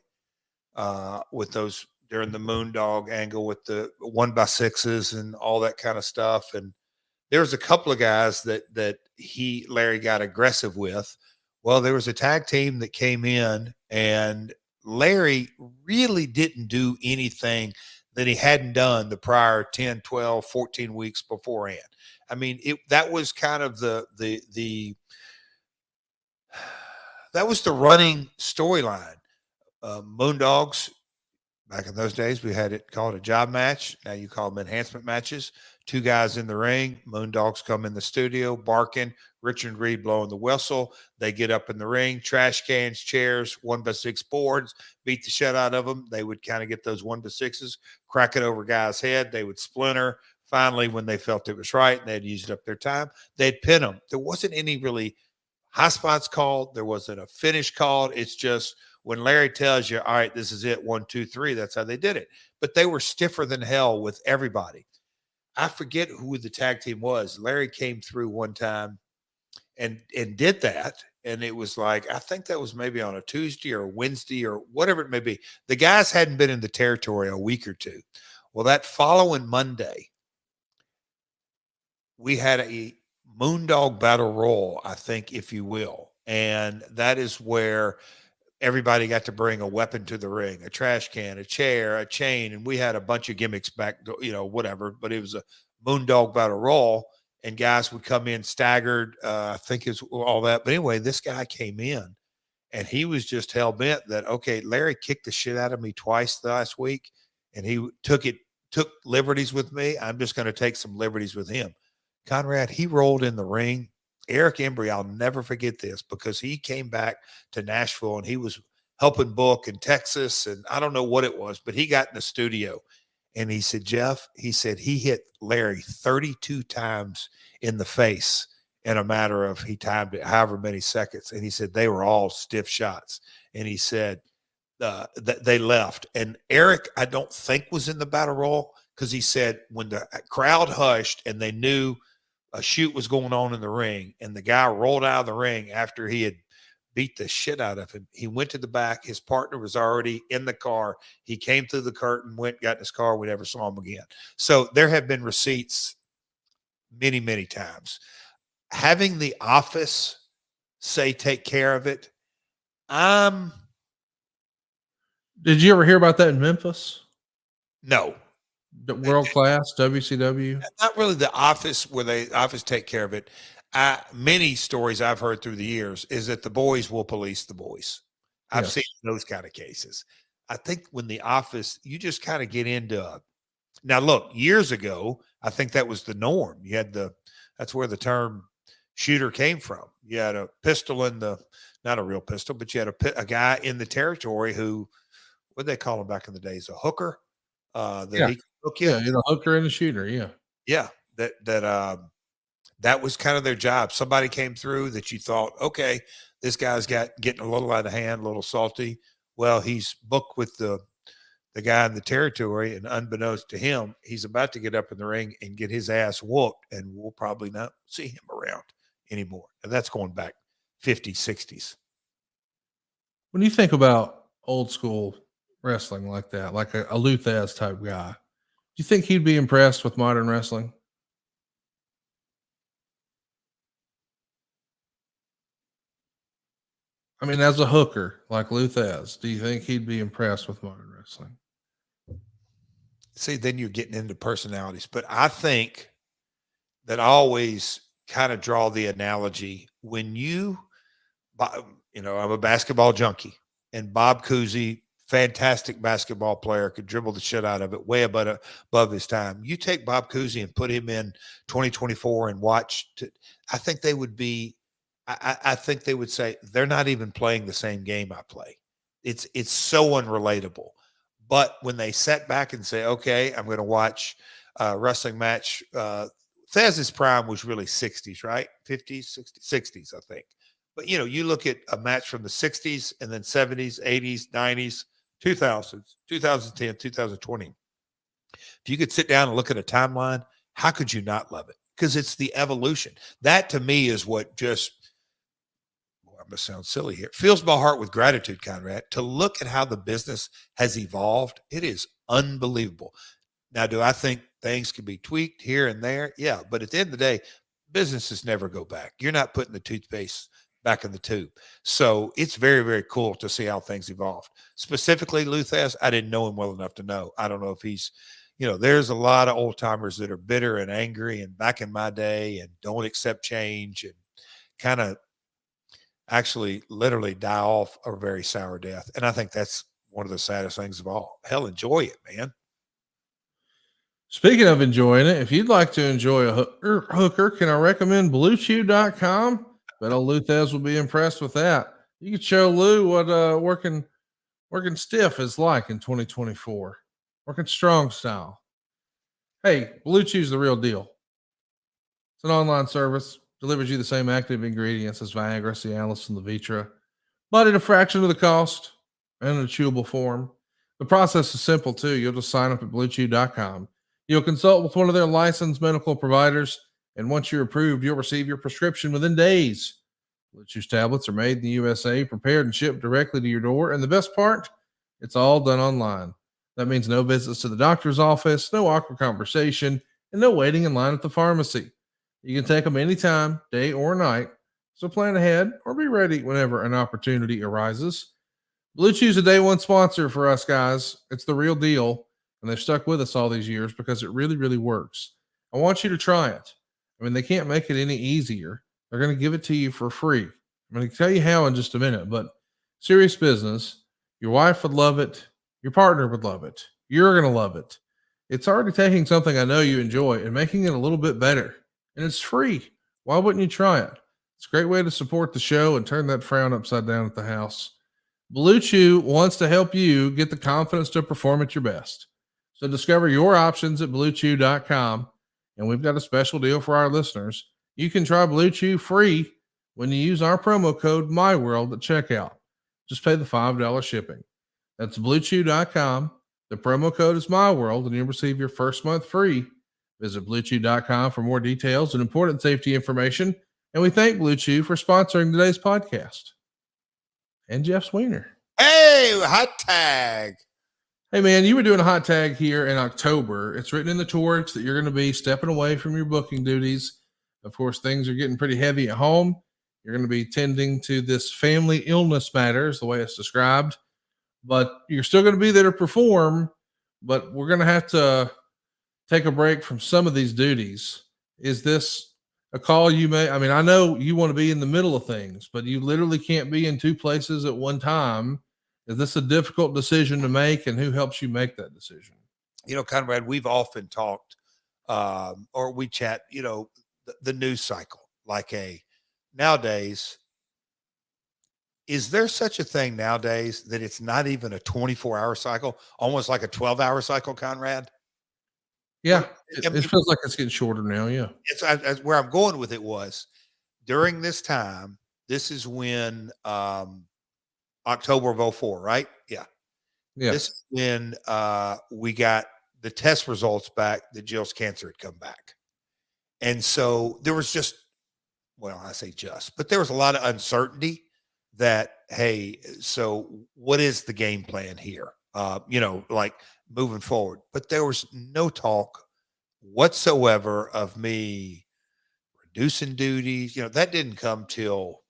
with those during the Moondog angle with the 1x6s and all that kind of stuff. And there was a couple of guys that Larry got aggressive with. Well, there was a tag team that came in, and Larry really didn't do anything that he hadn't done the prior 10, 12, 14 weeks beforehand. I mean, that was kind of the that was the running storyline. Moondogs, back in those days, we had it called a job match. Now you call them enhancement matches. Two guys in the ring. Moondogs come in the studio barking. Richard Reed blowing the whistle. They get up in the ring. Trash cans, chairs, 1x6 boards. Beat the shit out of them. They would kind of get those 1x6s, crack it over guys' head. They would splinter. Finally, when they felt it was right and they'd used up their time, they'd pin them. There wasn't any really high spots called. There wasn't a finish called. It's just when Larry tells you, all right, this is it, 1, 2, 3, that's how they did it. But they were stiffer than hell with everybody. I forget who the tag team was. Larry came through one time and did that. And it was like, I think that was maybe on a Tuesday or a Wednesday or whatever it may be. The guys hadn't been in the territory a week or two. Well, that following Monday, we had a Moondog Battle Royal, I think, if you will. And that is where everybody got to bring a weapon to the ring, a trash can, a chair, a chain. And we had a bunch of gimmicks back, whatever, but it was a Moondog Battle Royal, and guys would come in staggered. I think it's all that. But anyway, this guy came in and he was just hell bent that, okay, Larry kicked the shit out of me twice last week, and he took liberties with me. I'm just going to take some liberties with him. Conrad, he rolled in the ring. Eric Embry, I'll never forget this, because he came back to Nashville and he was helping book in Texas, and I don't know what it was, but he got in the studio and he said, Jeff, he said he hit Larry 32 times in the face in a matter of, he timed it however many seconds. And he said they were all stiff shots. And he said they left. And Eric, I don't think, was in the battle royal, because he said when the crowd hushed and they knew a shoot was going on in the ring, and the guy rolled out of the ring after he had beat the shit out of him, he went to the back. His partner was already in the car. He came through the curtain, got in his car. We never saw him again. So there have been receipts many, many times. Having the office say, take care of it. Did you ever hear about that in Memphis? No. The world class WCW? Not really the office where the office take care of it. Many stories I've heard through the years is that the boys will police the boys. I've seen those kind of cases. I think when the office, you just kind of get into now look, years ago, I think that was the norm. You had that's where the term shooter came from. You had a pistol not a real pistol, but you had a guy in the territory who, what did they call him back in the days? A hooker. He could hook you. Yeah, the hooker and the shooter. Yeah. Yeah. That was kind of their job. Somebody came through that you thought, okay, this guy's getting a little out of hand, a little salty. Well, he's booked with the guy in the territory, and unbeknownst to him, he's about to get up in the ring and get his ass whooped, and we'll probably not see him around anymore. And that's going back 50s, 60s. When you think about old school wrestling like that, like a Luthez type guy, do you think he'd be impressed with modern wrestling? I mean, as a hooker like Luthez, do you think he'd be impressed with modern wrestling? See, then you're getting into personalities. But I think that I always kind of draw the analogy when I'm a basketball junkie, and Bob Cousy, fantastic basketball player, could dribble the shit out of it way above his time. You take Bob Cousy and put him in 2024 and watch. I think they would be. I think they would say they're not even playing the same game I play. It's so unrelatable. But when they sat back and say, okay, I'm going to watch a wrestling match. Thez's prime was really 60s, right? 50s, 60s, I think. But, you look at a match from the 60s and then 70s, 80s, 90s, 2000s, 2010, 2020. If you could sit down and look at a timeline, how could you not love it? Because it's the evolution. That, to me, is what just – I'm going to sound silly here. Fills my heart with gratitude, Conrad, to look at how the business has evolved. It is unbelievable. Now, do I think things can be tweaked here and there? Yeah, but at the end of the day, businesses never go back. You're not putting the toothpaste back in the tube. So it's very, very cool to see how things evolved. Specifically, Lou Thez, I didn't know him well enough to know. I don't know if he's, there's a lot of old timers that are bitter and angry and back in my day and don't accept change and kind of actually literally die off a very sour death. And I think that's one of the saddest things of all. Hell, enjoy it, man. Speaking of enjoying it, if you'd like to enjoy a hooker, can I recommend BlueChew.com? Bet old Lou Thez will be impressed with that. You can show Lou what working stiff is like in 2024. Working strong style. Hey, Blue Chew's the real deal. It's an online service. Delivers you the same active ingredients as Viagra, Cialis, and Levitra, but at a fraction of the cost and in a chewable form. The process is simple, too. You'll just sign up at BlueChew.com. You'll consult with one of their licensed medical providers, and once you're approved, you'll receive your prescription within days. Blue Chew's tablets are made in the USA, prepared and shipped directly to your door, and the best part, it's all done online. That means no visits to the doctor's office, no awkward conversation, and no waiting in line at the pharmacy. You can take them anytime, day or night, so plan ahead or be ready whenever an opportunity arises. Blue Chew's a day one sponsor for us guys. It's the real deal. And they've stuck with us all these years because it really, really works. I want you to try it. I mean, they can't make it any easier. They're going to give it to you for free. I'm going to tell you how in just a minute, but serious business. Your wife would love it. Your partner would love it. You're going to love it. It's already taking something I know you enjoy and making it a little bit better. And it's free. Why wouldn't you try it? It's a great way to support the show and turn that frown upside down at the house. Blue Chew wants to help you get the confidence to perform at your best. So discover your options at BlueChew.com. And we've got a special deal for our listeners. You can try Blue Chew free when you use our promo code MyWorld at checkout. Just pay the $5 shipping. That's BlueChew.com. The promo code is MyWorld, and you'll receive your first month free. Visit BlueChew.com for more details and important safety information. And we thank Blue Chew for sponsoring today's podcast. And Jeff Sweener. Hey, hot tag. Hey, man, you were doing a hot tag here in October. It's written in the torch that you're going to be stepping away from your booking duties. Of course, things are getting pretty heavy at home. You're going to be tending to this family illness matters, the way it's described. But you're still going to be there to perform, but we're going to have to take a break from some of these duties. Is this a call you may? I mean, I know you want to be in the middle of things, but you literally can't be in two places at one time. Is this a difficult decision to make, and who helps you make that decision? Conrad, we've often talked or we chat, the news cycle, nowadays, is there such a thing nowadays that it's not even a 24-hour cycle, almost like a 12-hour cycle, Conrad? Yeah, it feels like it's getting shorter now. Yeah. It's where I'm going with it was during this time. This is when October of 2004, right? Yeah. This is when we got the test results back that Jill's cancer had come back. And so there was but there was a lot of uncertainty that, hey, so what is the game plan here? Moving forward. But there was no talk whatsoever of me reducing duties. That didn't come till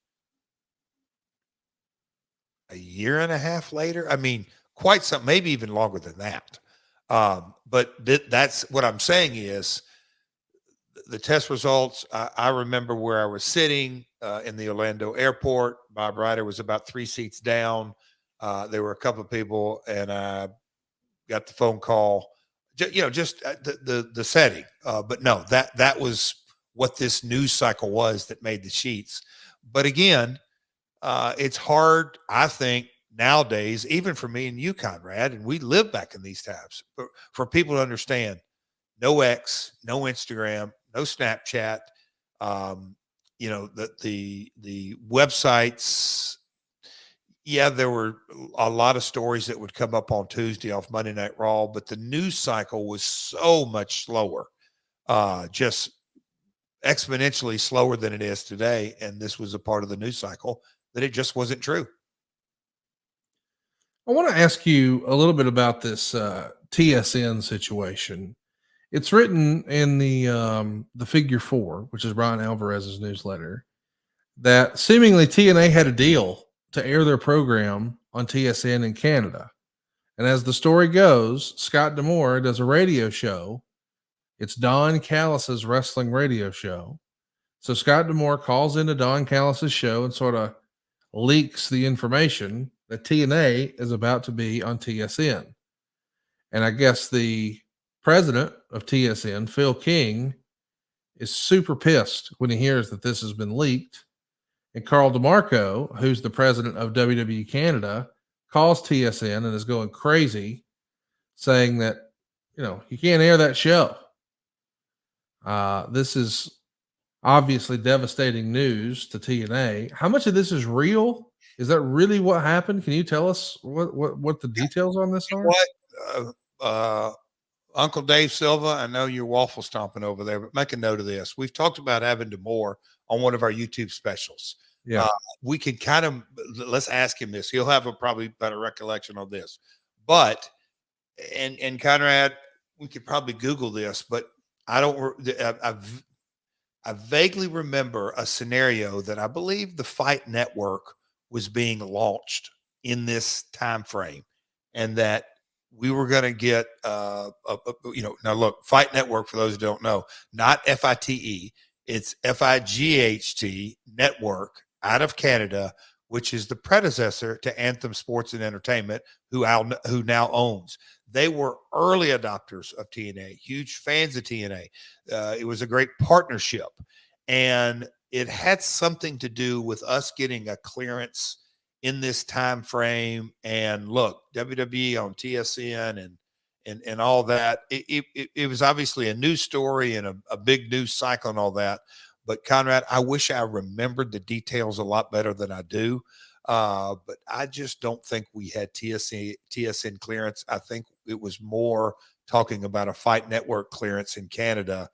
a year and a half later. I mean, quite some, maybe even longer than that. But that's what I'm saying is the test results, I remember where I was sitting in the Orlando airport. Bob Ryder was about 3 seats down. There were a couple of people, and I got the phone call. Just the setting. But no, that was what this news cycle was that made the sheets. But again, it's hard, I think, nowadays, even for me and you, Conrad, and we live back in these times, for people to understand no X, no Instagram, no Snapchat. The websites. Yeah, there were a lot of stories that would come up on Tuesday off Monday Night Raw, but the news cycle was so much slower, just exponentially slower than it is today. And this was a part of the news cycle that it just wasn't true. I want to ask you a little bit about this TSN situation. It's written in the Figure Four, which is Brian Alvarez's newsletter, that seemingly TNA had a deal to air their program on TSN in Canada. And as the story goes, Scott D'Amore does a radio show. It's Don Callis's wrestling radio show. So Scott D'Amore calls into Don Callis's show and sort of leaks the information that TNA is about to be on TSN. And I guess the president of TSN, Phil King, is super pissed when he hears that this has been leaked. And Carl DeMarco, who's the president of WWE Canada, calls TSN and is going crazy, saying that, you can't air that show. This is obviously devastating news to TNA. How much of this is real? Is that really what happened? Can you tell us what the details on this are? What, Uncle Dave Silva, I know you're waffle stomping over there, but make a note of this. We've talked about having D'Amore on one of our YouTube specials. Yeah. We can let's ask him this. He'll have a probably better recollection on this. But, and Conrad, we could probably Google this, but I vaguely remember a scenario that I believe the Fight Network was being launched in this time frame, and that we were going to get now look, Fight Network, for those who don't know, not FITE, it's FIGHT Network out of Canada, which is the predecessor to Anthem Sports and Entertainment, who now owns. They were early adopters of TNA, huge fans of TNA. It was a great partnership, and it had something to do with us getting a clearance in this time frame. And look, WWE on TSN and all that. It was obviously a news story and a big news cycle and all that. But Conrad, I wish I remembered the details a lot better than I do. But I just don't think we had TSN clearance. I think it was more talking about a Fight Network clearance in Canada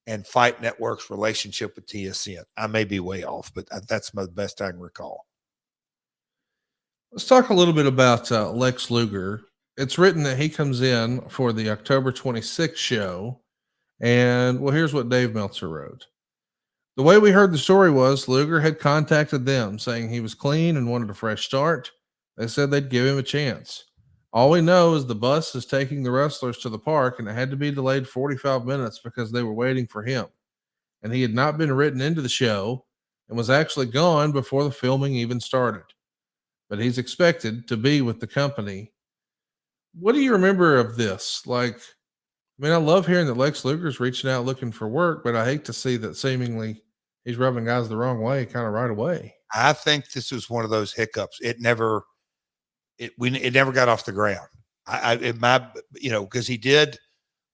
and Fight Network's relationship with TSN. I may be way off, but that's the best I can recall. Let's talk a little bit about Lex Luger. It's written that he comes in for the October 26th show. And well, here's what Dave Meltzer wrote. The way we heard the story was Luger had contacted them saying he was clean and wanted a fresh start. They said they'd give him a chance. All we know is the bus is taking the wrestlers to the park, and it had to be delayed 45 minutes because they were waiting for him. And he had not been written into the show and was actually gone before the filming even started. But he's expected to be with the company. What do you remember of this? I love hearing that Lex Luger's reaching out looking for work, but I hate to see that seemingly he's rubbing guys the wrong way kind of right away. I think this was one of those hiccups. It never got off the ground. Because he did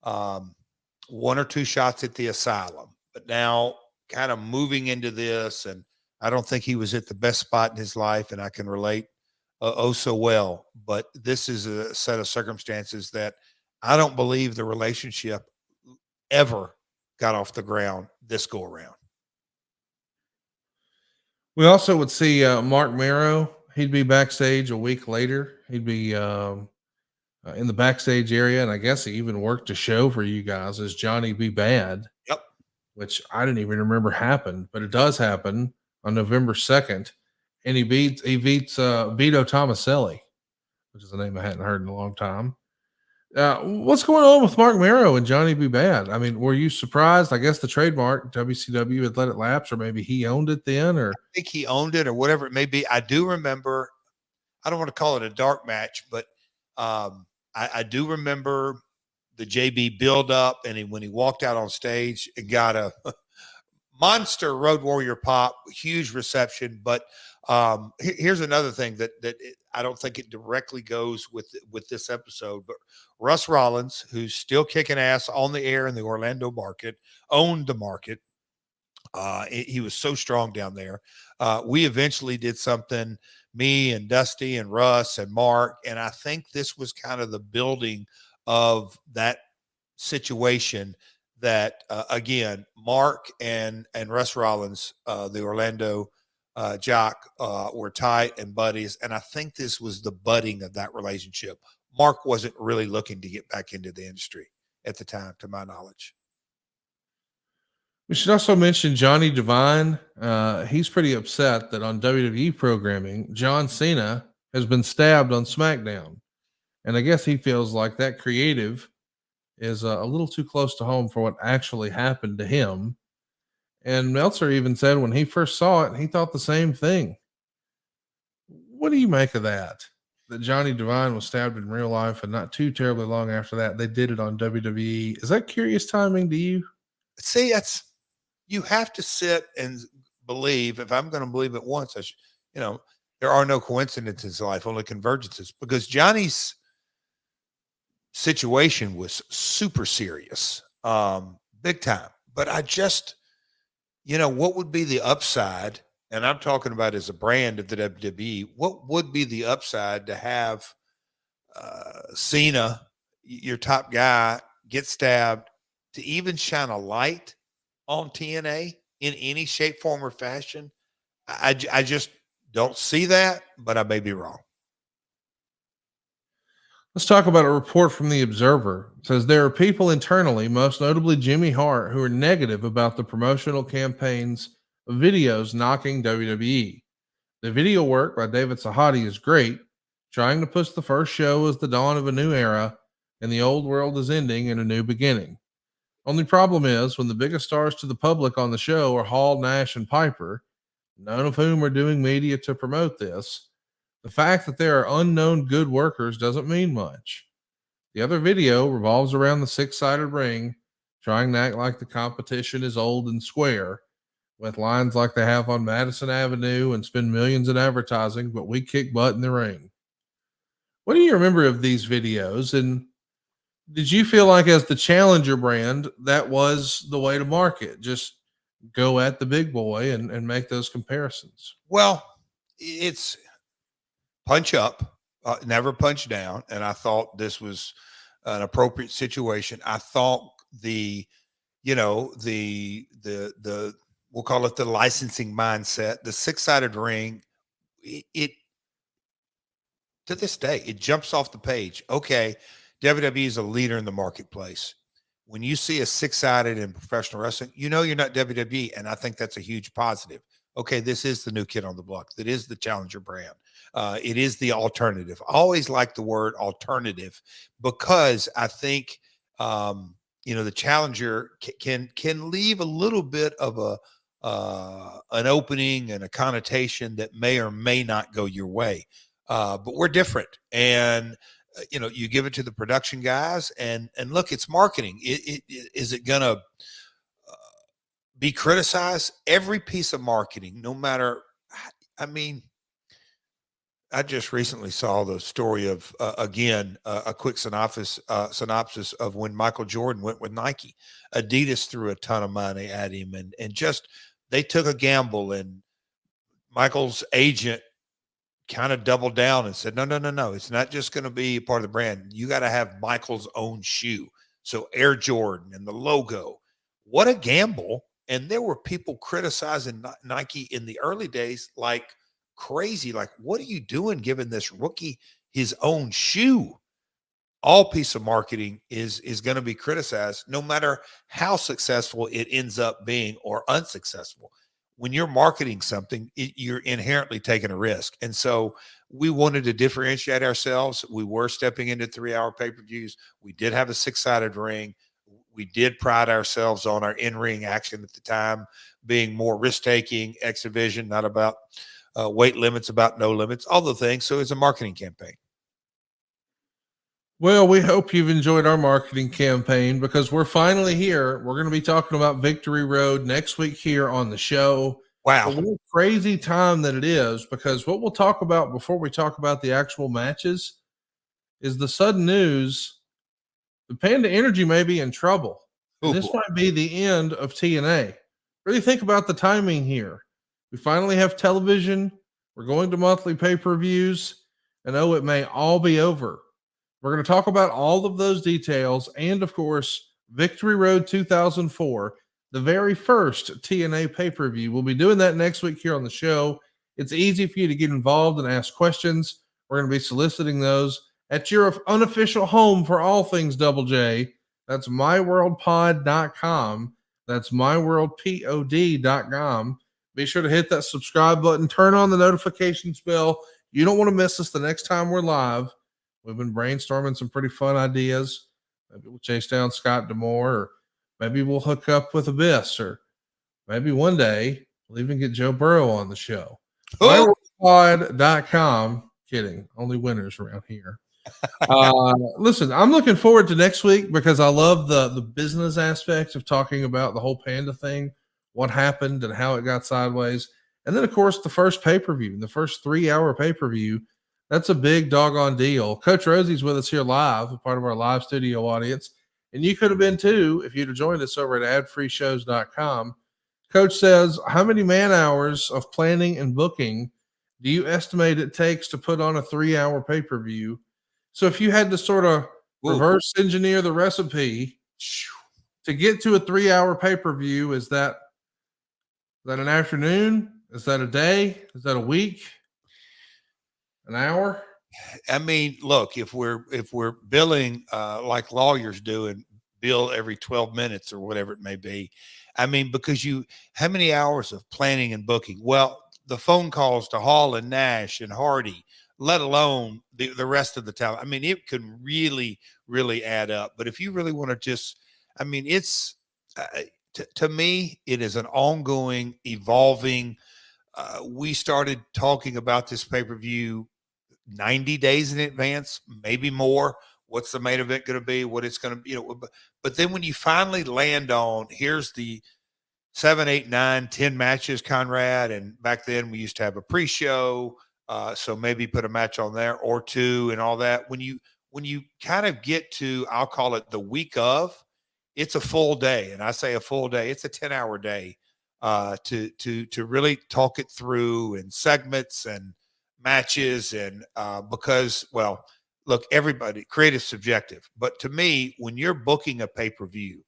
one or two shots at the Asylum, but now kind of moving into this, and I don't think he was at the best spot in his life, and I can relate so well. But this is a set of circumstances that I don't believe the relationship ever got off the ground this go around. We also would see Mark Marrow. He'd be backstage a week later. He'd be in the backstage area, and I guess he even worked a show for you guys as Johnny B. Bad. Yep. Which I didn't even remember happened, but it does happen on November 2nd. And he beats Vito Tomaselli, which is a name I hadn't heard in a long time. What's going on with Mark Marrow and Johnny B. Bad? I mean, were you surprised? I guess the trademark WCW had let it lapse, or maybe he owned it then, or I think he owned it or whatever it may be. I do remember, I don't want to call it a dark match, but I do remember the JB build up, and when he walked out on stage and got a monster Road Warrior pop, huge reception. But here's another thing that I don't think it directly goes with this episode, but Russ Rollins, who's still kicking ass on the air in the Orlando market, owned the market. He was so strong down there. We eventually did something, me and Dusty and Russ and Mark, and I think this was kind of the building of that situation that, again, Mark and Russ Rollins, the Orlando jock, were tight and buddies, and I think this was the budding of that relationship. Mark wasn't really looking to get back into the industry at the time, to my knowledge. we should also mention Johnny Devine. He's pretty upset that on WWE programming, John Cena has been stabbed on SmackDown. And I guess he feels like that creative is a little too close to home for what actually happened to him. And Meltzer even said when he first saw it, he thought the same thing. What do you make of that? That Johnny Devine was stabbed in real life, and not too terribly long after that, they did it on WWE. Is that curious timing to you? See, you have to sit and believe. If I'm going to believe it once, there are no coincidences in life, only convergences, because Johnny's situation was super serious, big time. But I just, what would be the upside? And I'm talking about as a brand of the WWE, what would be the upside to have Cena, your top guy, get stabbed, to even shine a light on TNA in any shape, form, or fashion? I just don't see that, but I may be wrong. Let's talk about a report from the Observer. It says there are people internally, most notably Jimmy Hart, who are negative about the promotional campaigns of videos knocking WWE. The video work by David Sahadi is great, trying to push the first show as the dawn of a new era, and the old world is ending in a new beginning. Only problem is when the biggest stars to the public on the show are Hall, Nash, and Piper, none of whom are doing media to promote this. The fact that there are unknown good workers doesn't mean much. The other video revolves around the six-sided ring, trying to act like the competition is old and square, with lines like they have on Madison Avenue and spend millions in advertising, but we kick butt in the ring. What do you remember of these videos? And did you feel like, as the challenger brand, that was the way to market? Just go at the big boy and make those comparisons. Well, it's punch up, never punch down. And I thought this was an appropriate situation. I thought we'll call it the licensing mindset, the six-sided ring, it to this day, it jumps off the page. Okay, WWE is a leader in the marketplace. When you see a six-sided in professional wrestling, you're not WWE, and I think that's a huge positive. Okay, this is the new kid on the block. That is the challenger brand. It is the alternative. I always like the word alternative, because I think the challenger can leave a little bit of an opening and a connotation that may or may not go your way. But we're different, and you give it to the production guys, and look, it's marketing. Is it gonna be criticized? Every piece of marketing, no matter. I just recently saw the story of a quick synopsis of when Michael Jordan went with Nike. Adidas threw a ton of money at him, and just they took a gamble, and Michael's agent kind of doubled down and said, no, it's not just going to be part of the brand. You got to have Michael's own shoe. So Air Jordan and the logo. What a gamble. And there were people criticizing Nike in the early days like crazy. Like, what are you doing giving this rookie his own shoe? All piece of marketing is going to be criticized, no matter how successful it ends up being or unsuccessful. when you're marketing something, you're inherently taking a risk. And so we wanted to differentiate ourselves. We were stepping into 3-hour pay-per-views. We did have a 6-sided ring. We did pride ourselves on our in-ring action at the time being more risk-taking, exhibition, not about weight limits, about no limits, all the things. So it's a marketing campaign. Well, we hope you've enjoyed our marketing campaign because we're finally here. We're going to be talking about Victory Road next week here on the show. Wow. But what a crazy time that it is, because what we'll talk about before we talk about the actual matches is the sudden news. The Panda Energy may be in trouble. And this might be the end of TNA. Really think about the timing here. We finally have television. We're going to monthly pay-per-views. And oh, it may all be over. We're going to talk about all of those details and, of course, Victory Road 2004, the very first TNA pay-per-view. We'll be doing that next week here on the show. It's easy for you to get involved and ask questions. We're going to be soliciting those at your unofficial home for all things Double J. That's myworldpod.com. That's myworldpod.com. Be sure to hit that subscribe button. Turn on the notifications bell. You don't want to miss us the next time we're live. We've been brainstorming some pretty fun ideas. Maybe we'll chase down Scott D'Amore, or maybe we'll hook up with Abyss, or maybe one day we'll even get Joe Burrow on the show. MyWorldPod.com. Kidding. Only winners around here. Listen, I'm looking forward to next week because I love the business aspects of talking about the whole Panda thing, what happened and how it got sideways. And then, of course, the first pay-per-view, the first 3-hour pay-per-view. That's a big doggone deal. Coach Rosie's with us here live, a part of our live studio audience. And you could have been too if you'd have joined us over at adfreeshows.com. Coach says, how many man hours of planning and booking do you estimate it takes to put on a 3-hour pay-per-view? So if you had to sort of reverse engineer the recipe to get to a 3-hour pay-per-view, is that an afternoon? Is that a day? Is that a week? An hour? I mean, look, if we're billing like lawyers do and bill every 12 minutes or whatever it may be, I mean, because how many hours of planning and booking? Well, the phone calls to Hall and Nash and Hardy, let alone the rest of the talent. I mean, it could really, really add up. But if you really want to just, I mean, it's to me, it is an ongoing, evolving. We started talking about this pay-per-view 90 days in advance, maybe more. What's the main event going to be? What it's going to be, but then when you finally land on, here's the 7, 8, 9, 10 matches, Conrad. And back then we used to have a pre-show. So maybe put a match on there or two and all that. When you kind of get to, I'll call it the week of, it's a full day. And I say a full day, it's a 10-hour day to really talk it through and segments and matches. And because, well, look, everybody, creative subjective. But to me, when you're booking a pay-per-view,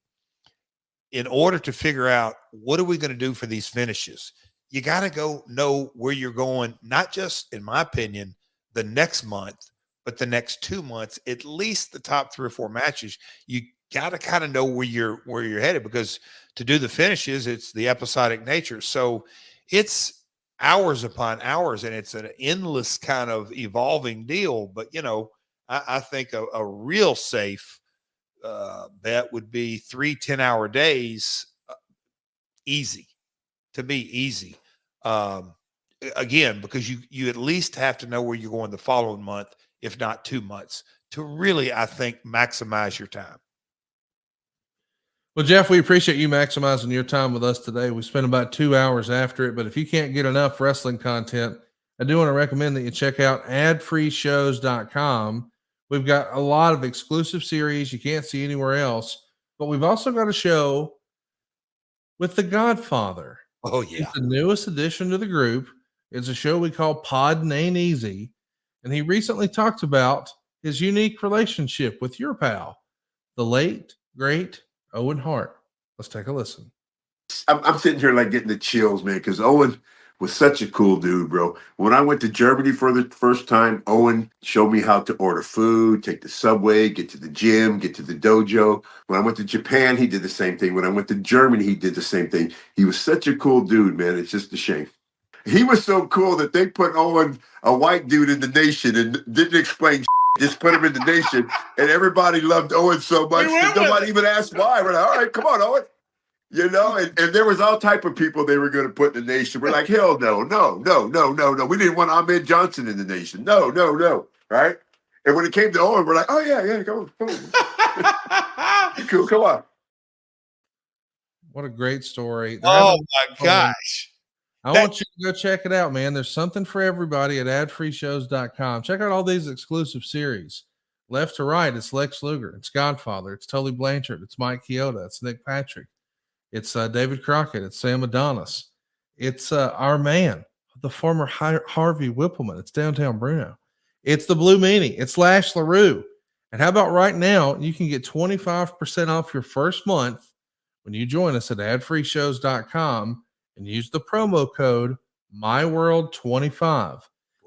in order to figure out what are we going to do for these finishes, you got to go know where you're going, not just, in my opinion, the next month, but the next 2 months, at least the top 3 or 4 matches. You got to kind of know where you're headed, because to do the finishes, it's the episodic nature. So it's hours upon hours, and it's an endless kind of evolving deal. But, I think a real safe bet would be 3 10-hour days. Easy. To me, easy. Again, because you at least have to know where you're going the following month, if not 2 months, to really, I think, maximize your time. Well, Jeff, we appreciate you maximizing your time with us today. We spent about 2 hours after it, but if you can't get enough wrestling content, I do want to recommend that you check out adfreeshows.com. We've got a lot of exclusive series you can't see anywhere else, but we've also got a show with The Godfather. Oh, yeah. It's the newest addition to the group. It's a show we call Pod Ain't Easy. And he recently talked about his unique relationship with your pal, the late, great Owen Hart. Let's take a listen. I'm sitting here like getting the chills, man, because Owen was such a cool dude, bro. When I went to Germany for the first time, Owen showed me how to order food, take the subway, get to the gym, get to the dojo. When I went to Japan, he did the same thing. When I went to Germany, he did the same thing. He was such a cool dude, man. It's just a shame. He was so cool that they put Owen, a white dude, in the Nation and didn't explain. Just put him in the Nation, and everybody loved Owen so much that nobody even asked why. We're like, all right, come on, Owen. You know, and there was all type of people they were going to put in the Nation. We're like, hell no. We didn't want Ahmed Johnson in the Nation. No. Right? And when it came to Owen, we're like, oh, yeah, come on. Cool, come on. What a great story. Oh, my gosh. I want you to go check it out, man. There's something for everybody at adfreeshows.com. Check out all these exclusive series. Left to Right, it's Lex Luger. It's Godfather. It's Tully Blanchard. It's Mike Chioda. It's Nick Patrick. It's David Crockett. It's Sam Adonis. It's our man, the former Harvey Whippleman. It's Downtown Bruno. It's the Blue Meanie. It's Lash LaRue. And how about right now, you can get 25% off your first month when you join us at adfreeshows.com and use the promo code MyWorld25. Wow.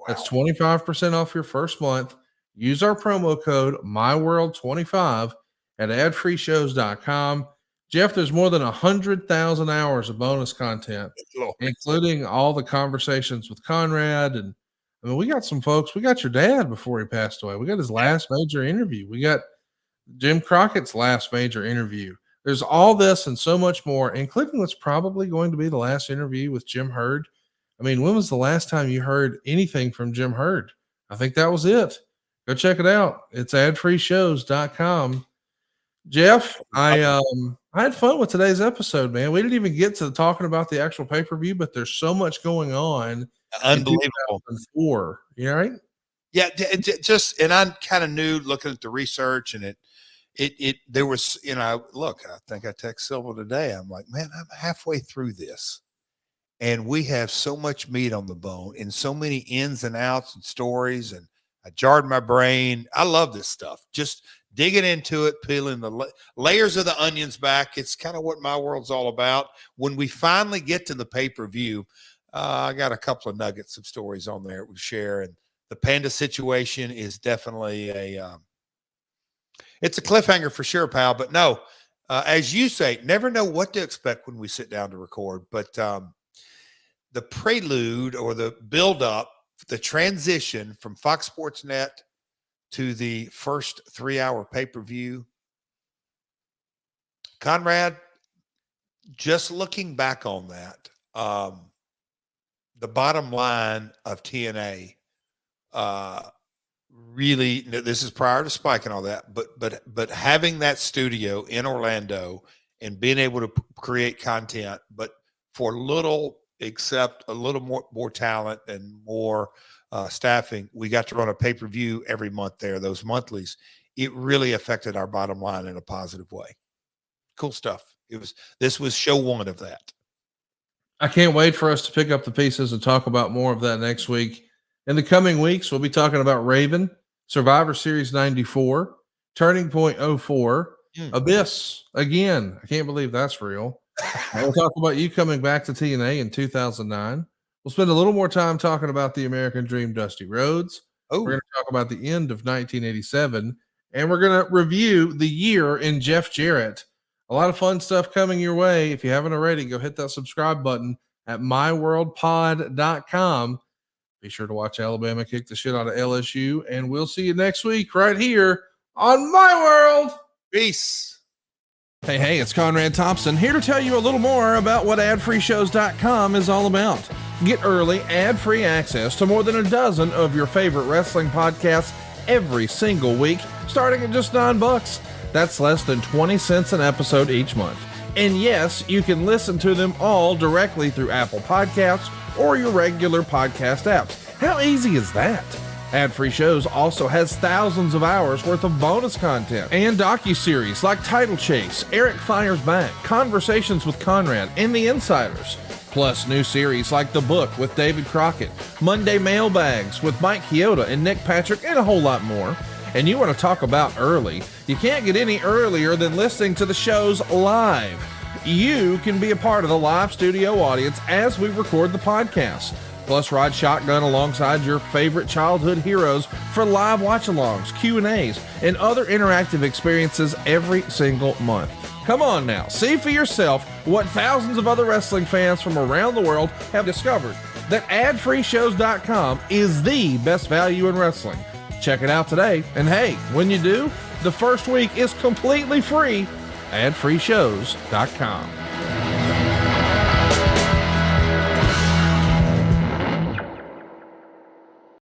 That's 25% off your first month. Use our promo code MyWorld25 at adfreeshows.com. Jeff, there's more than 100,000 hours of bonus content, including all the conversations with Conrad. And I mean, we got some folks. We got your dad before he passed away. We got his last major interview. We got Jim Crockett's last major interview. There's all this and so much more, including what's probably going to be the last interview with Jim Hurd. I mean, when was the last time you heard anything from Jim Hurd? I think that was it. Go check it out. It's adfreeshows.com. Jeff, I had fun with today's episode, man. We didn't even get to talking about the actual pay-per-view, but there's so much going on. Unbelievable. You all right? Yeah, just, and I kind of knew looking at the research, and there was, look, I think I text Silva today. I'm like, man, I'm halfway through this, and we have so much meat on the bone and so many ins and outs and stories, and I jarred my brain. I love this stuff. Just digging into it, peeling the layers of the onions back. It's kind of what my world's all about. When we finally get to the pay-per-view, I got a couple of nuggets of stories on there we share. And the Panda situation is definitely it's a cliffhanger for sure, pal. But no, as you say, never know what to expect when we sit down to record. But the prelude or the build-up, the transition from Fox Sports Net to the first 3-hour pay-per-view. Conrad, just looking back on that, the bottom line of TNA, really, this is prior to Spike and all that, but having that studio in Orlando and being able to create content, but for little, except a little more talent and more staffing, we got to run a pay-per-view every month there, those monthlies. It really affected our bottom line in a positive way. Cool stuff. This was show one of that. I can't wait for us to pick up the pieces and talk about more of that next week. In the coming weeks, we'll be talking about Raven, Survivor Series 94, Turning Point 04, Abyss again. I can't believe that's real. We'll talk about you coming back to TNA in 2009. We'll spend a little more time talking about the American Dream, Dusty Rhodes. We're going to talk about the end of 1987, and we're going to review the year in Jeff Jarrett. A lot of fun stuff coming your way. If you haven't already, go hit that subscribe button at myworldpod.com. Be sure to watch Alabama kick the shit out of LSU, and we'll see you next week right here on My World. Peace. Hey, it's Conrad Thompson here to tell you a little more about what adfreeshows.com is all about. Get early, ad-free access to more than a dozen of your favorite wrestling podcasts every single week, starting at just $9. That's less than 20 cents an episode each month. And yes, you can listen to them all directly through Apple Podcasts or your regular podcast apps. How easy is that? Ad-free shows also has thousands of hours worth of bonus content and docuseries like Title Chase, Eric Fires Back, Conversations with Conrad, and The Insiders. Plus new series like The Book with David Crockett, Monday Mailbags with Mike Chioda and Nick Patrick, and a whole lot more. And you want to talk about early? You can't get any earlier than listening to the shows live. you can be a part of the live studio audience as we record the podcast. Plus, ride shotgun alongside your favorite childhood heroes for live watch-alongs, Q&As, and other interactive experiences every single month. Come on now, see for yourself what thousands of other wrestling fans from around the world have discovered, that adfreeshows.com is the best value in wrestling. Check it out today, and hey, when you do, the first week is completely free. adfreeshows.com.